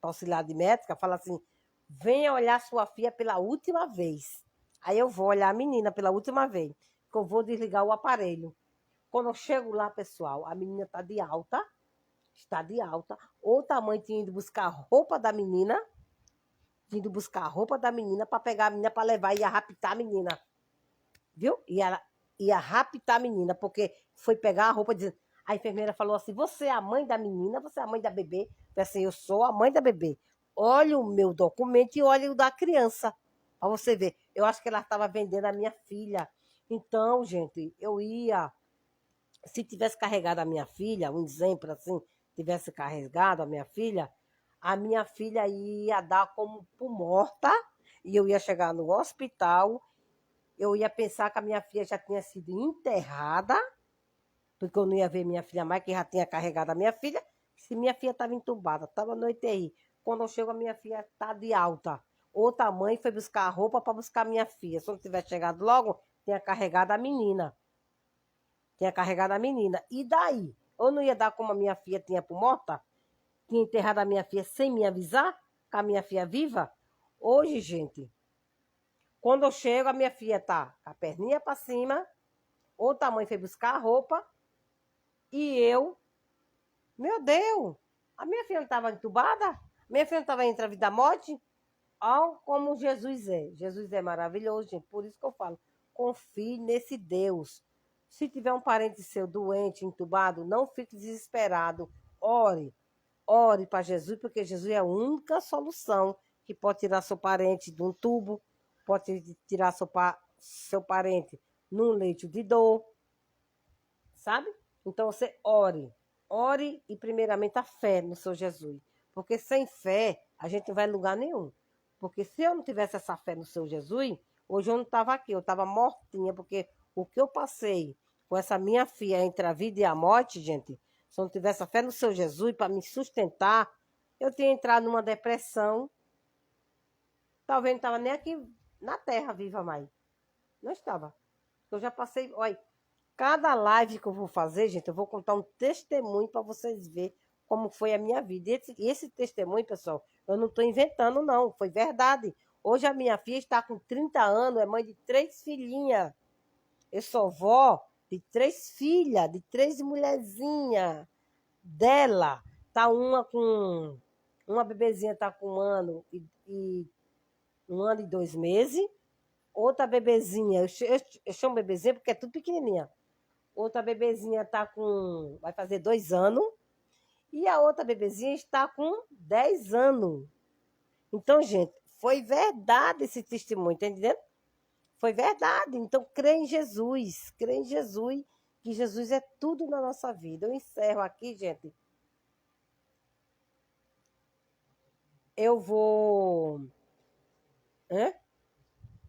Para auxiliar de médica, fala assim: venha olhar sua filha pela última vez. Aí eu vou olhar a menina pela última vez, que eu vou desligar o aparelho. Quando eu chego lá, pessoal, a menina está de alta. Está de alta. Outra mãe tinha ido buscar a roupa da menina. Vindo buscar a roupa da menina para pegar a menina para levar e ia raptar a menina. Viu? E ela ia raptar a menina, porque foi pegar a roupa dizendo. A enfermeira falou assim: você é a mãe da menina, você é a mãe da bebê. Eu falei assim: eu sou a mãe da bebê. Olha o meu documento e olha o da criança. Para você ver. Eu acho que ela estava vendendo a minha filha. Então, gente, eu ia. Se tivesse carregado a minha filha, um exemplo assim, tivesse carregado a minha filha ia dar como por morta e eu ia chegar no hospital, eu ia pensar que a minha filha já tinha sido enterrada, porque eu não ia ver minha filha mais, que já tinha carregado a minha filha, se minha filha estava entubada, estava no UTI. Quando eu chego, a minha filha está de alta. Outra mãe foi buscar a roupa para buscar a minha filha. Se eu não tivesse chegado logo, tinha carregado a menina. Tinha carregado a menina. E daí? Eu não ia dar como a minha filha tinha por morta? Tinha enterrado a minha filha sem me avisar? Com a minha filha viva? Hoje, gente, Quando eu chego, a minha filha tá com a perninha para cima, outra mãe foi buscar a roupa, e eu, meu Deus, a minha filha não estava entubada? Minha filha não estava entre a vida e a morte? Olha como Jesus é. Jesus é maravilhoso, gente. Por isso que eu falo, confie nesse Deus. Se tiver um parente seu doente, entubado, não fique desesperado. Ore. Ore para Jesus, porque Jesus é a única solução que pode tirar seu parente de um tubo, pode tirar seu parente num leito de dor, sabe? Então você ore. Ore e primeiramente a fé no seu Jesus. Porque sem fé a gente não vai em lugar nenhum. Porque se eu não tivesse essa fé no seu Jesus, hoje eu não estava aqui, eu estava mortinha, porque o que eu passei com essa minha filha entre a vida e a morte, gente, se eu não tivesse a fé no seu Jesus para me sustentar, eu tinha entrado numa depressão. Talvez não estava nem aqui na terra viva mais. Não estava. Eu já passei, olha, cada live que eu vou fazer, gente, eu vou contar um testemunho para vocês verem como foi a minha vida. E esse testemunho, pessoal, eu não estou inventando, não. Foi verdade. Hoje a minha filha está com 30 anos, é mãe de 3 filhinhas. Eu sou vó de 3 filhas, de 3 mulherzinhas dela. Tá uma com... Uma bebezinha está com 1 ano e 2 meses. Outra bebezinha, eu chamo bebezinha porque é tudo pequenininha. Outra bebezinha vai fazer 2 anos. E a outra bebezinha está com 10 anos. Então, gente, foi verdade esse testemunho, tá entendendo? Foi verdade. Então, crê em Jesus. Crê em Jesus, que Jesus é tudo na nossa vida. Eu encerro aqui, gente. Eu vou...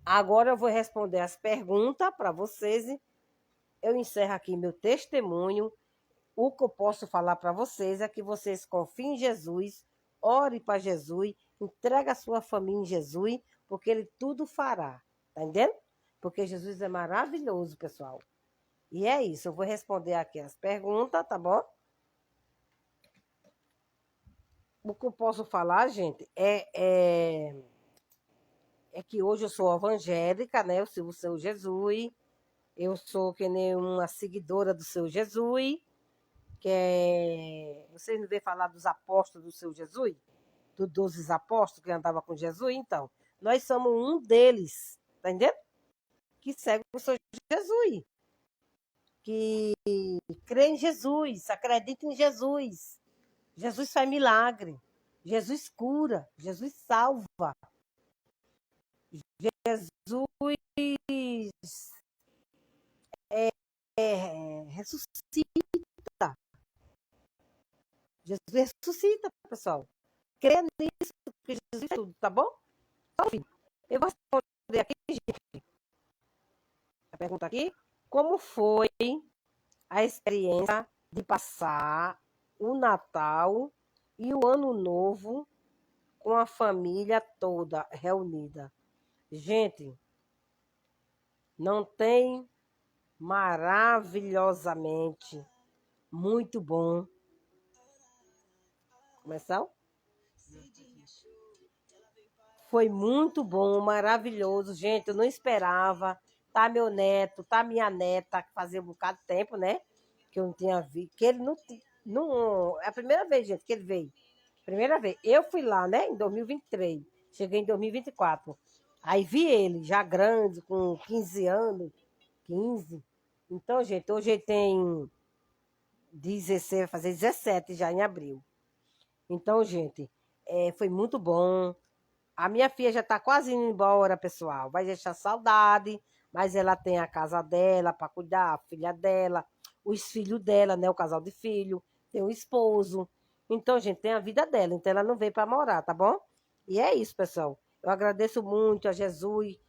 Agora eu vou responder as perguntas para vocês. Eu encerro aqui meu testemunho. O que eu posso falar para vocês é que vocês confiem em Jesus, ore para Jesus, entregue a sua família em Jesus, porque Ele tudo fará. Tá entendendo? Porque Jesus é maravilhoso, pessoal. E é isso. Eu vou responder aqui as perguntas, tá bom? O que eu posso falar, gente, é que hoje eu sou evangélica, né? Eu sigo o seu Jesus. Eu sou que nem uma seguidora do seu Jesus. Vocês não vê falar dos apóstolos do seu Jesus? Dos 12 apóstolos que andavam com Jesus? Então, nós somos um deles, tá entendendo? Que segue o seu Jesus, que crê em Jesus, acredita em Jesus. Jesus faz milagre, Jesus cura, Jesus salva, Jesus ressuscita. Jesus ressuscita, pessoal. Crê nisso, que Jesus é tudo, tá bom? Enfim, eu vou responder aqui, gente. A pergunta aqui. Como foi a experiência de passar o Natal e o Ano Novo com a família toda reunida? Gente, não tem maravilhosamente muito bom. Começar? Foi muito bom, maravilhoso. Gente, eu não esperava. Tá meu neto, tá minha neta, que fazia um bocado de tempo, né? Que eu não tinha visto. Que ele não. É a primeira vez, gente, que ele veio. Primeira vez. Eu fui lá, né? Em 2023. Cheguei em 2024. Aí vi ele, já grande, com 15 anos. 15. Então, gente, hoje ele tem 16, vai fazer 17 já em abril. Então, gente, foi muito bom. A minha filha já está quase indo embora, pessoal. Vai deixar saudade, mas ela tem a casa dela para cuidar, a filha dela, os filhos dela, né? O casal de filho, tem o esposo. Então, gente, tem a vida dela. Então, ela não veio para morar, tá bom? E é isso, pessoal. Eu agradeço muito a Jesus.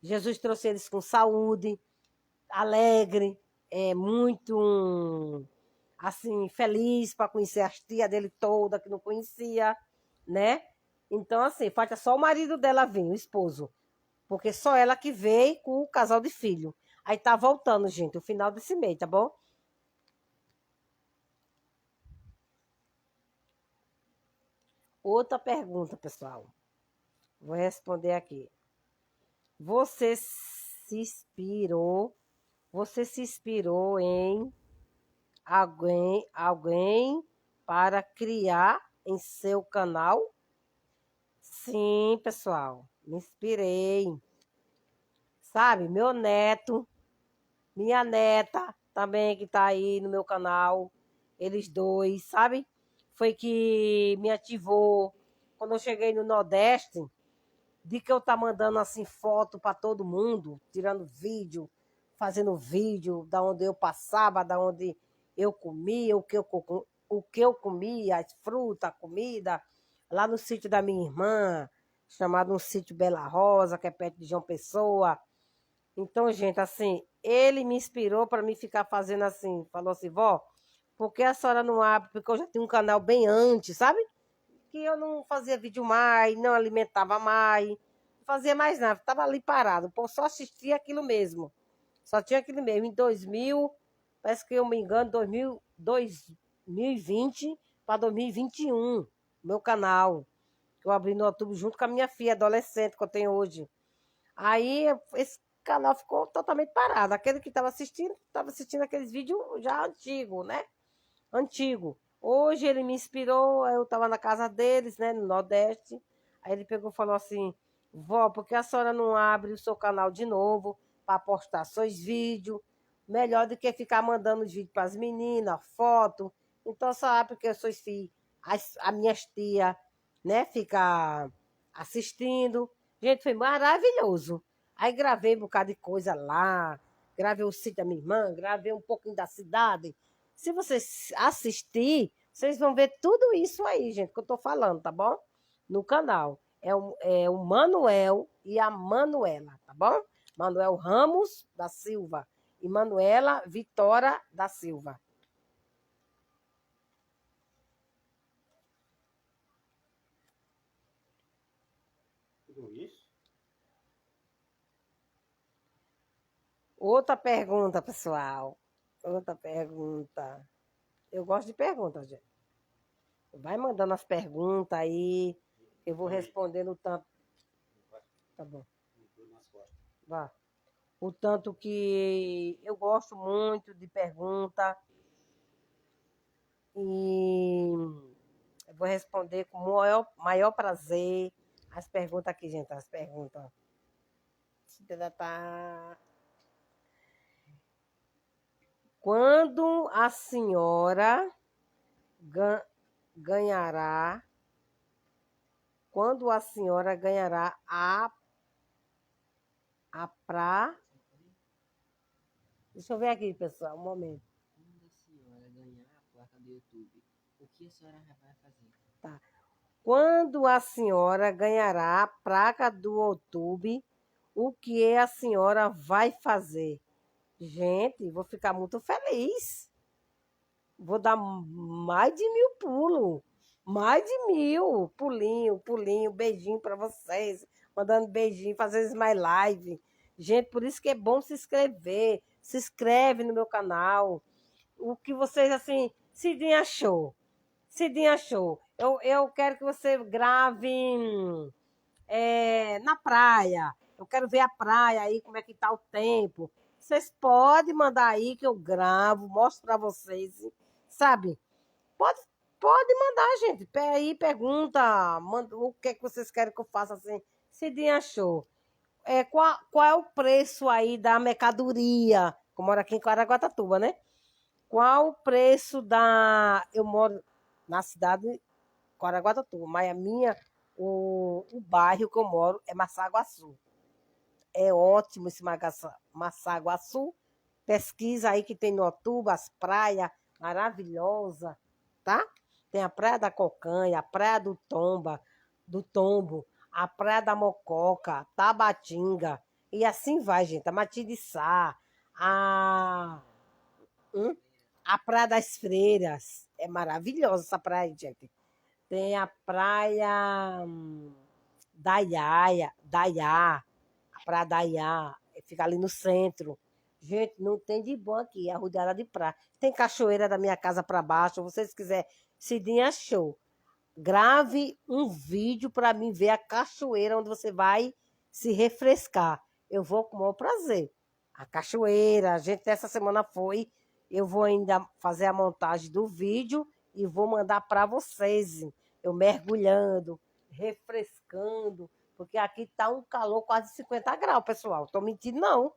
Jesus trouxe eles com saúde, alegre, muito assim, feliz para conhecer as tias dele toda, que não conhecia, né? Então, assim, falta só o marido dela vir, o esposo. Porque só ela que veio com o casal de filho. Aí tá voltando, gente, o final desse mês, tá bom? Outra pergunta, pessoal. Vou responder aqui. Você se inspirou, você se inspirou em alguém para criar em seu canal? Sim, pessoal, me inspirei. Sabe, meu neto, minha neta também que está aí no meu canal, eles dois, sabe? Foi que me ativou quando eu cheguei no Nordeste, de que eu tá mandando assim foto para todo mundo, tirando vídeo, fazendo vídeo da onde eu passava, da onde eu comia, o que eu comia, as frutas, a comida, lá no sítio da minha irmã, chamado um sítio Bela Rosa, que é perto de João Pessoa. Então, gente, assim, ele me inspirou para mim ficar fazendo assim. Falou assim, vó, por que a senhora não abre? Porque eu já tinha um canal bem antes, sabe? Que eu não fazia vídeo mais, não alimentava mais, não fazia mais nada. Estava ali parado, pô, só assistia aquilo mesmo. Só tinha aquilo mesmo. Em 2000, parece que eu me engano, 2020 para 2021, meu canal. Que eu abri no YouTube junto com a minha filha adolescente que eu tenho hoje. Aí esse canal ficou totalmente parado. Aquele que estava assistindo aqueles vídeos já antigos, né? Antigo. Hoje ele me inspirou, eu estava na casa deles, né, no Nordeste. Aí ele pegou e falou assim, vó, por que a senhora não abre o seu canal de novo para postar seus vídeos? Melhor do que ficar mandando os vídeos para as meninas, foto. Então só abre porque os seus filhos, as minhas tias, né, ficar assistindo. Gente, foi maravilhoso. Aí gravei um bocado de coisa lá, gravei o sítio da minha irmã, gravei um pouquinho da cidade. Se vocês assistir, vocês vão ver tudo isso aí, gente, que eu tô falando, tá bom? No canal. É o Manuel e a Manuela, tá bom? Manuel Ramos da Silva e Manuela Vitória da Silva. Tudo isso? Outra pergunta, pessoal. Outra pergunta. Eu gosto de perguntas, gente. Vai mandando as perguntas aí. Eu vou respondendo o tanto. Tá bom. Vá. O tanto que eu gosto muito de pergunta. E eu vou responder com o maior prazer as perguntas aqui, gente. As perguntas. Quando a senhora ganhará? Quando a senhora ganhará a pra... Deixa eu ver aqui, pessoal, um momento. Quando a senhora ganhar a placa do YouTube, o que a senhora vai fazer? Tá. Quando a senhora ganhará a placa do YouTube, o que a senhora vai fazer? Gente, vou ficar muito feliz. Vou dar mais de 1000 pulos. Mais de 1000. Pulinho, beijinho para vocês. Mandando beijinho, fazendo my live. Gente, por isso que é bom se inscrever. Se inscreve no meu canal. O que vocês, assim, Cidinha Show. Cidinha Show. Eu quero que você grave na praia. Eu quero ver a praia aí, como é que tá o tempo. Vocês podem mandar aí que eu gravo, mostro para vocês, sabe? Pode mandar, gente. Aí pergunta, manda, o que é que vocês querem que eu faça assim. Cidinha Show. Qual é o preço aí da mercadoria? Eu moro aqui em Caraguatatuba, né? Qual o preço da... Eu moro na cidade de Caraguatatuba, mas o bairro que eu moro é Massaguaçu. É ótimo esse Massaguaçu. Pesquisa aí que tem no YouTube, as praias maravilhosas, tá? Tem a Praia da Cocanha, a Praia do Tombo, a Praia da Mococa, Tabatinga, e assim vai, gente. A Matiriçá, a Praia das Freiras. É maravilhosa essa praia, gente. Tem a Praia Daiá, a Praia Daiá, fica ali no centro. Gente, não tem de bom aqui, é rodeada de praia. Tem cachoeira da minha casa para baixo, se vocês quiserem, Cidinha Show. Grave um vídeo para mim ver a cachoeira onde você vai se refrescar. eu vou com o maior prazer. A cachoeira, a gente essa semana foi. Eu vou ainda fazer a montagem do vídeo e vou mandar para vocês. Eu mergulhando, refrescando, porque aqui tá um calor quase 50 graus, pessoal. Tô mentindo, não.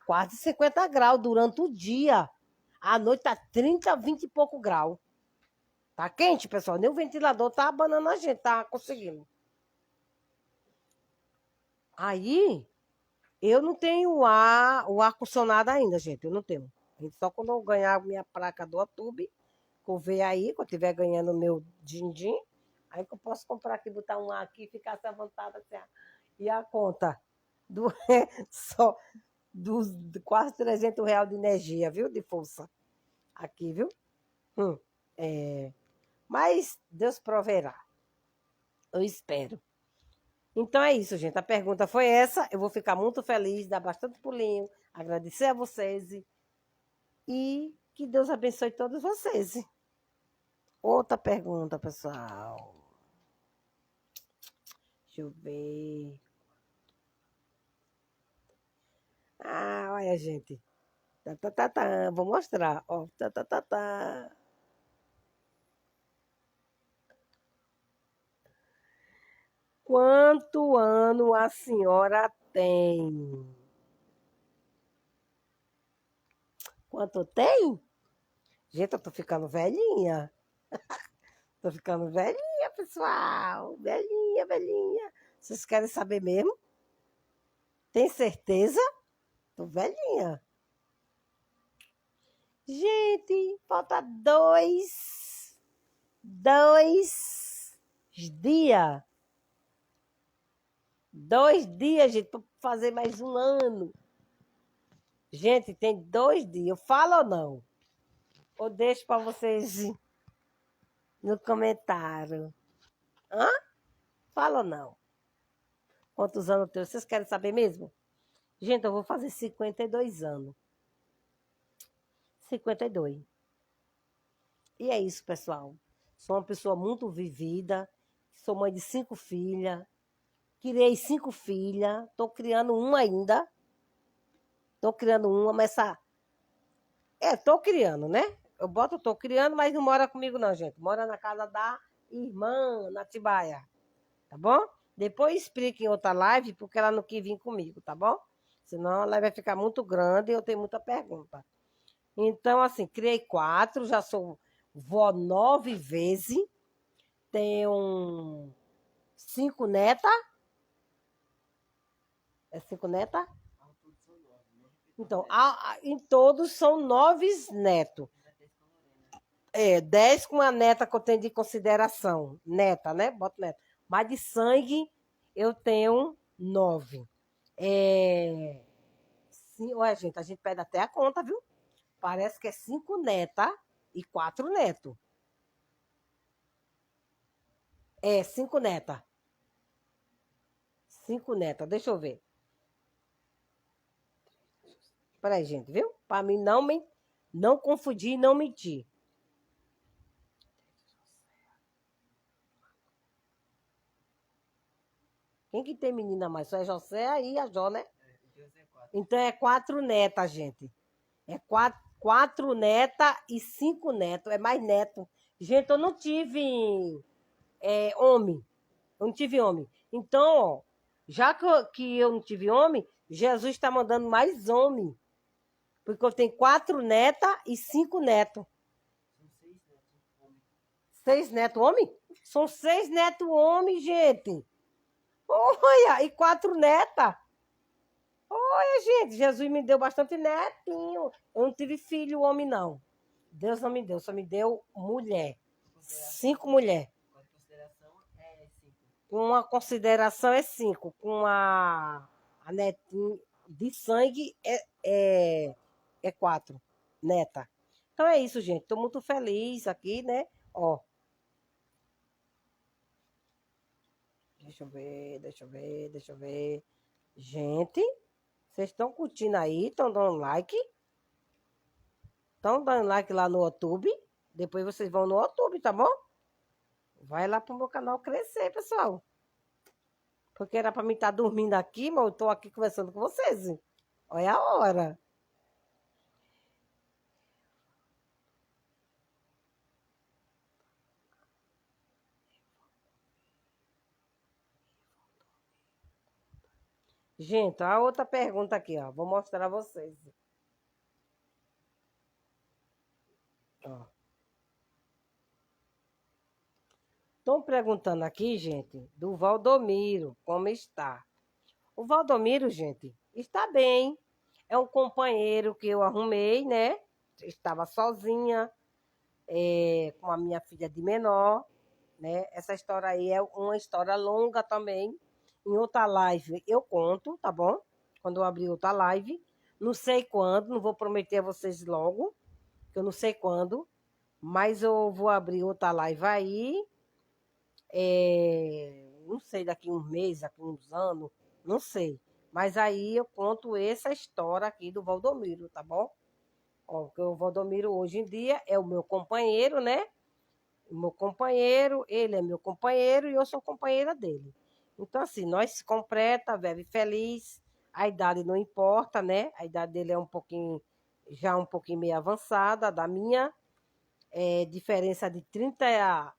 Quase 50 graus durante o dia. À noite tá 30, 20 e pouco graus. Tá quente, pessoal. Nem o ventilador tá abanando a gente, tá conseguindo. Aí, eu não tenho o ar-condicionado ainda, gente. Eu não tenho. Só quando eu ganhar a minha placa do YouTube, que eu ver aí, quando eu estiver ganhando o meu din-din, aí que eu posso comprar aqui, botar um ar aqui e ficar assim à vontade. Assim, e a conta do, só dos quase R$ 300 de energia, viu? De força. Aqui, viu? Mas Deus proverá. Eu espero. Então é isso, gente. A pergunta foi essa. Eu vou ficar muito feliz, dar bastante pulinho, agradecer a vocês e que Deus abençoe todos vocês. Outra pergunta, pessoal. Deixa eu ver. Ah, olha, gente. Vou mostrar. Ó, Quanto ano a senhora tem? Quanto tem? Gente, eu tô ficando velhinha. Tô ficando velhinha, pessoal. Velhinha, velhinha. Vocês querem saber mesmo? Tem certeza? Tô velhinha. Gente, falta dois dias. 2 dias, gente, para fazer mais um ano. Gente, tem 2 dias. Eu falo ou não? Ou deixo para vocês no comentário. Hã? Fala ou não? Quantos anos eu tenho? Vocês querem saber mesmo? Gente, eu vou fazer 52 anos. 52. E é isso, pessoal. Sou uma pessoa muito vivida. Sou mãe de 5 filhas. Criei 5 filhas. Estou criando uma ainda. Estou criando uma, mas essa... estou criando, né? Estou criando, mas não mora comigo não, gente. Mora na casa da irmã, na Tibaia. Tá bom? Depois explique em outra live, porque ela não quis vir comigo, tá bom? Senão a live vai ficar muito grande e eu tenho muita pergunta. Então, assim, criei 4, já sou vó 9 vezes. Tenho 5 netas. É 5 netas? Então, em todos são 9 netos. 10 com a neta que eu tenho de consideração. Neta, né? Boto neta. Mas de sangue eu tenho 9. Sim, olha, gente, a gente pede até a conta, viu? Parece que é 5 netas e 4 netos. 5 netas. 5 netas, deixa eu ver. Peraí, gente, viu? Para mim não confundir e não mentir. Quem que tem menina mais? Só é José e a Jó, né? Então é 4 netas, gente. É 4 netas e 5 netos. É mais neto. Gente, eu não tive homem. Eu não tive homem. Então, ó, já que eu não tive homem, Jesus está mandando mais homem. Porque eu tenho 4 netas e 5 netos. 6 netos homem? São 6 netos homem, gente. Olha, e 4 netas. Olha, gente, Jesus me deu bastante netinho. Eu não tive filho homem, não. Deus não me deu, só me deu mulher. 5 mulheres. Com uma consideração é 5. Com a netinha de sangue é 4. Neta. Então é isso, gente. Estou muito feliz aqui, né? Ó. Deixa eu ver. Gente, vocês estão curtindo aí? Estão dando like? Estão dando like lá no YouTube? Depois vocês vão no YouTube, tá bom? Vai lá pro meu canal crescer, pessoal. Porque era para mim estar dormindo aqui, mas eu estou aqui conversando com vocês. Olha a hora. Gente, a outra pergunta aqui, ó. Vou mostrar a vocês. Ó. Estão perguntando aqui, gente, do Valdomiro, como está? O Valdomiro, gente, está bem. É um companheiro que eu arrumei, né? Estava sozinha, com a minha filha de menor, né? Essa história aí é uma história longa também. Em outra live eu conto, tá bom? Quando eu abrir outra live. Não sei quando, não vou prometer a vocês logo, que eu não sei quando, mas eu vou abrir outra live aí. Não sei, daqui uns meses, daqui uns anos, não sei. Mas aí eu conto essa história aqui do Valdomiro, tá bom? Ó, porque o Valdomiro hoje em dia é o meu companheiro, né? O meu companheiro, ele é meu companheiro e eu sou companheira dele. Então, assim, nós se completa, vive feliz. A idade não importa, né? A idade dele é já um pouquinho meio avançada da minha. Diferença de 30 a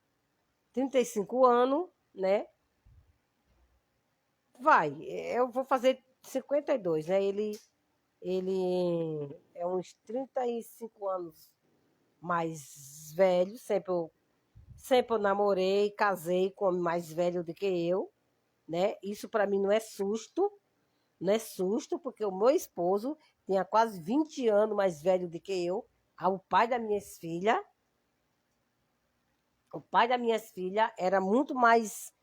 35 anos, né? Eu vou fazer 52, né? Ele é uns 35 anos mais velho. Sempre eu namorei, casei com homem mais velho do que eu, né? Isso para mim não é susto, porque o meu esposo tinha quase 20 anos mais velho do que eu. O pai das minhas filhas, era muito mais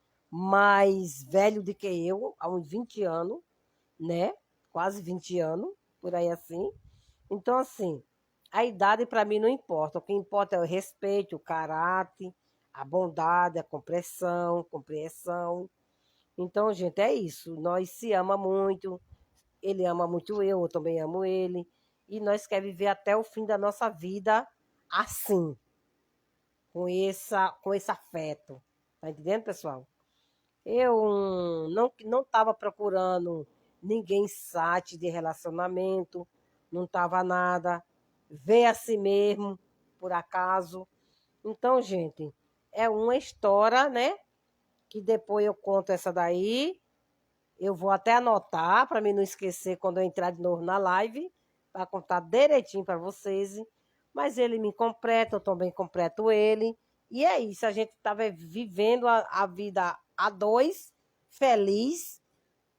velho do que eu, há uns 20 anos, né? Quase 20 anos, por aí assim. Então, assim, a idade para mim não importa. O que importa é o respeito, o caráter, a bondade, a compreensão. Então, gente, é isso. Nós se ama muito. Ele ama muito eu também amo ele. E nós queremos viver até o fim da nossa vida assim, com esse afeto. Tá entendendo, pessoal? Eu não estava procurando ninguém sate de relacionamento, não estava nada. Veio assim mesmo, por acaso. Então, gente, é uma história, né? Que depois eu conto essa daí. Eu vou até anotar para mim não esquecer quando eu entrar de novo na live, para contar direitinho para vocês. Mas ele me completa, eu também completo ele. E é isso, a gente estava vivendo a vida a dois, feliz,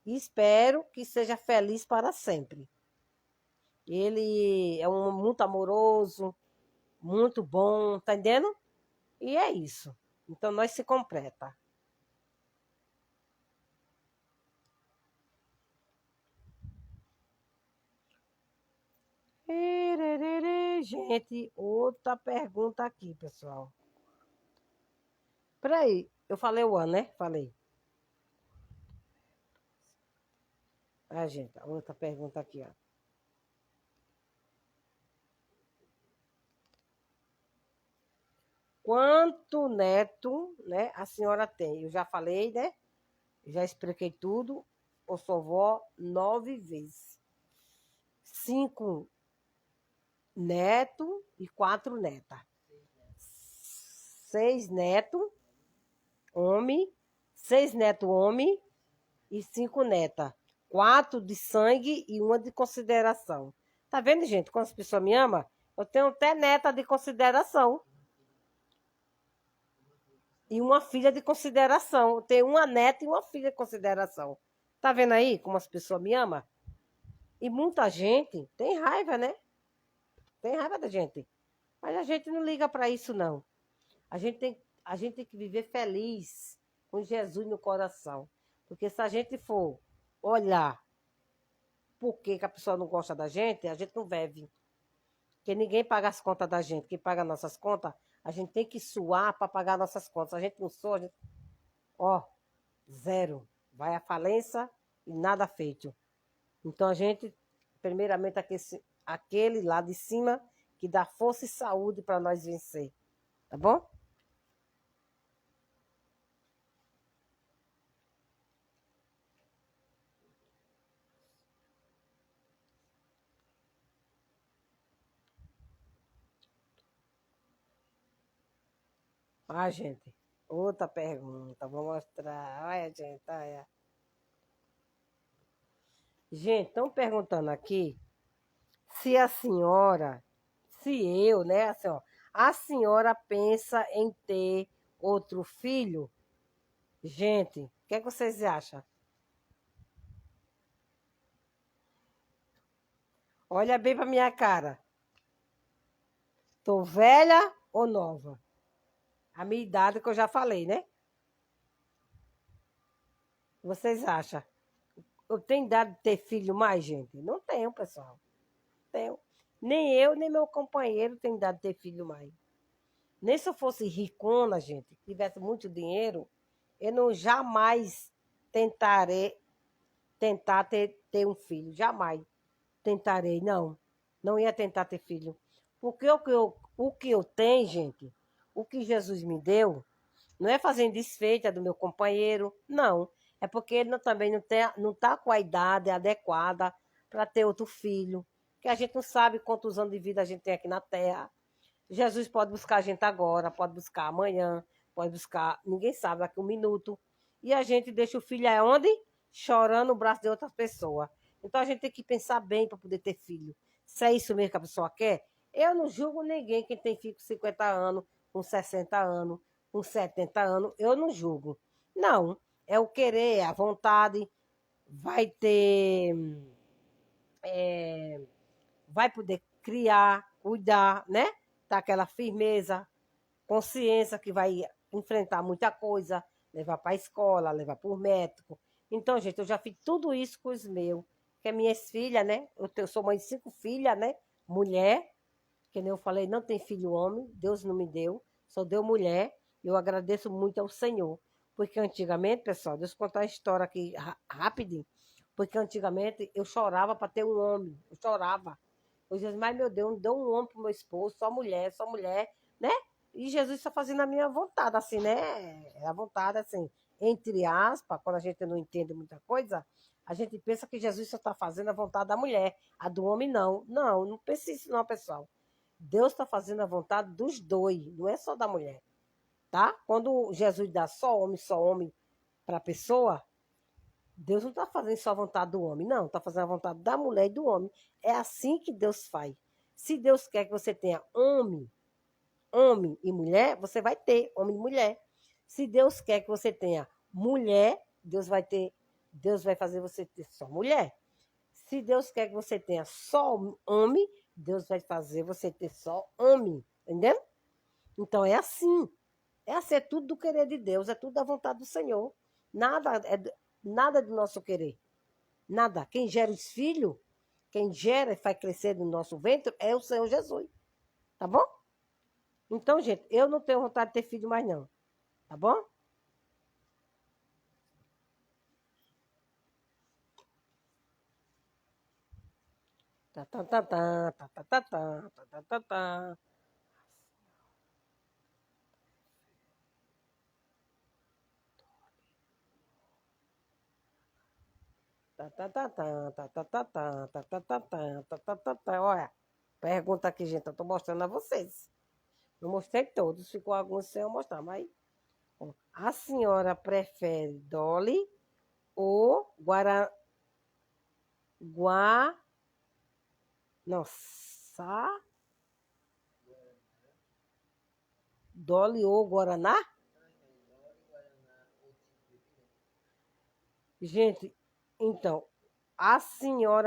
e espero que seja feliz para sempre. Ele é muito amoroso, muito bom, tá entendendo? E é isso. Então nós se completa. Gente, outra pergunta aqui, pessoal. Peraí, eu falei o ano, né? Falei. Gente, outra pergunta aqui, ó. Quanto neto, né, a senhora tem? Eu já falei, né? Já expliquei tudo. Eu sou vó 9 vezes. 5 netos e 4 netas. 6 netos, homem. 6 netos, homem. E 5 netas. 4 de sangue e uma de consideração. Tá vendo, gente? Quando as pessoas me amam, eu tenho até neta de consideração. E uma filha de consideração. Eu tenho uma neta e uma filha de consideração. Tá vendo aí como as pessoas me amam? E muita gente tem raiva, né? Tem raiva da gente. Mas a gente não liga para isso, não. A gente tem que viver feliz, com Jesus no coração. Porque se a gente for olhar por que a pessoa não gosta da gente, a gente não vive. Porque ninguém paga as contas da gente. Quem paga nossas contas, a gente tem que suar para pagar nossas contas. A gente não soa, a gente... Ó, zero. Vai à falência e nada feito. Então a gente, primeiramente, aquele lá de cima que dá força e saúde para nós vencer. Tá bom? Ah, gente, outra pergunta, vou mostrar. Olha, gente, olha. Gente, estão perguntando aqui se a senhora, se eu, né, assim, ó, a senhora pensa em ter outro filho? Gente, o que é que vocês acham? Olha bem para minha cara. Tô velha ou nova? A minha idade que eu já falei, né? Vocês acham? Eu tenho idade de ter filho mais, gente? Não tenho, pessoal. Tenho. Nem eu, nem meu companheiro tem idade de ter filho mais. Nem se eu fosse ricona, gente, tivesse muito dinheiro, eu não jamais tentarei tentar ter um filho. Jamais tentarei, não. Não ia tentar ter filho. Porque o que eu tenho, gente, o que Jesus me deu, não é fazendo desfeita do meu companheiro, não. É porque ele também não tá com a idade adequada para ter outro filho. Que a gente não sabe quantos anos de vida a gente tem aqui na Terra. Jesus pode buscar a gente agora, pode buscar amanhã, pode buscar, ninguém sabe, daqui um minuto. E a gente deixa o filho aonde? Chorando no braço de outra pessoa. Então a gente tem que pensar bem para poder ter filho. Se é isso mesmo que a pessoa quer, eu não julgo ninguém que tem filho com 50 anos, com 60 anos, com 70 anos, eu não julgo. Não, é o querer, é a vontade, vai ter, vai poder criar, cuidar, né? Tá aquela firmeza, consciência que vai enfrentar muita coisa, levar para a escola, levar para o médico. Então, gente, eu já fiz tudo isso com os meus, que é minhas filhas, né? Eu sou mãe de 5 filhas, né? Mulher, que nem eu falei, não tem filho homem, Deus não me deu, só deu mulher. Eu agradeço muito ao Senhor. Porque antigamente, pessoal, deixa eu contar uma história aqui rapidinho. Porque antigamente eu chorava para ter um homem, eu chorava. Eu dizia, mas meu Deus, não deu um homem pro meu esposo, só mulher, né? E Jesus está fazendo a minha vontade, assim, né? É a vontade, assim, entre aspas, quando a gente não entende muita coisa, a gente pensa que Jesus só está fazendo a vontade da mulher, a do homem não. Não, não pense isso não, pessoal. Deus está fazendo a vontade dos dois, não é só da mulher, tá? Quando Jesus dá só homem para a pessoa, Deus não está fazendo só a vontade do homem, não, está fazendo a vontade da mulher e do homem. É assim que Deus faz. Se Deus quer que você tenha homem e mulher, você vai ter homem e mulher. Se Deus quer que você tenha mulher, Deus vai fazer você ter só mulher. Se Deus quer que você tenha só homem, Deus vai fazer você ter só homem, entendeu? Então é assim. É assim, é tudo do querer de Deus, é tudo da vontade do Senhor. Nada do nosso querer. Nada. Quem gera os filhos, quem gera e faz crescer no nosso ventre é o Senhor Jesus. Tá bom? Então, gente, eu não tenho vontade de ter filho mais, não. Tá bom? Tá, tá, tá, tá, tá, tá, tá, tá, tá, tá, tá, tá. Tá, tá, tá, tá, tá, tá, tá, tá, tá, tá, tá, tá, tá, tá, tá, tá. Olha, pergunta aqui, gente, eu tô mostrando a vocês. Eu mostrei todos, ficou alguns sem eu mostrar, mas ó, a senhora prefere Dolly ou Gua, não, Dolly ou Guaraná? Gente, então, a senhora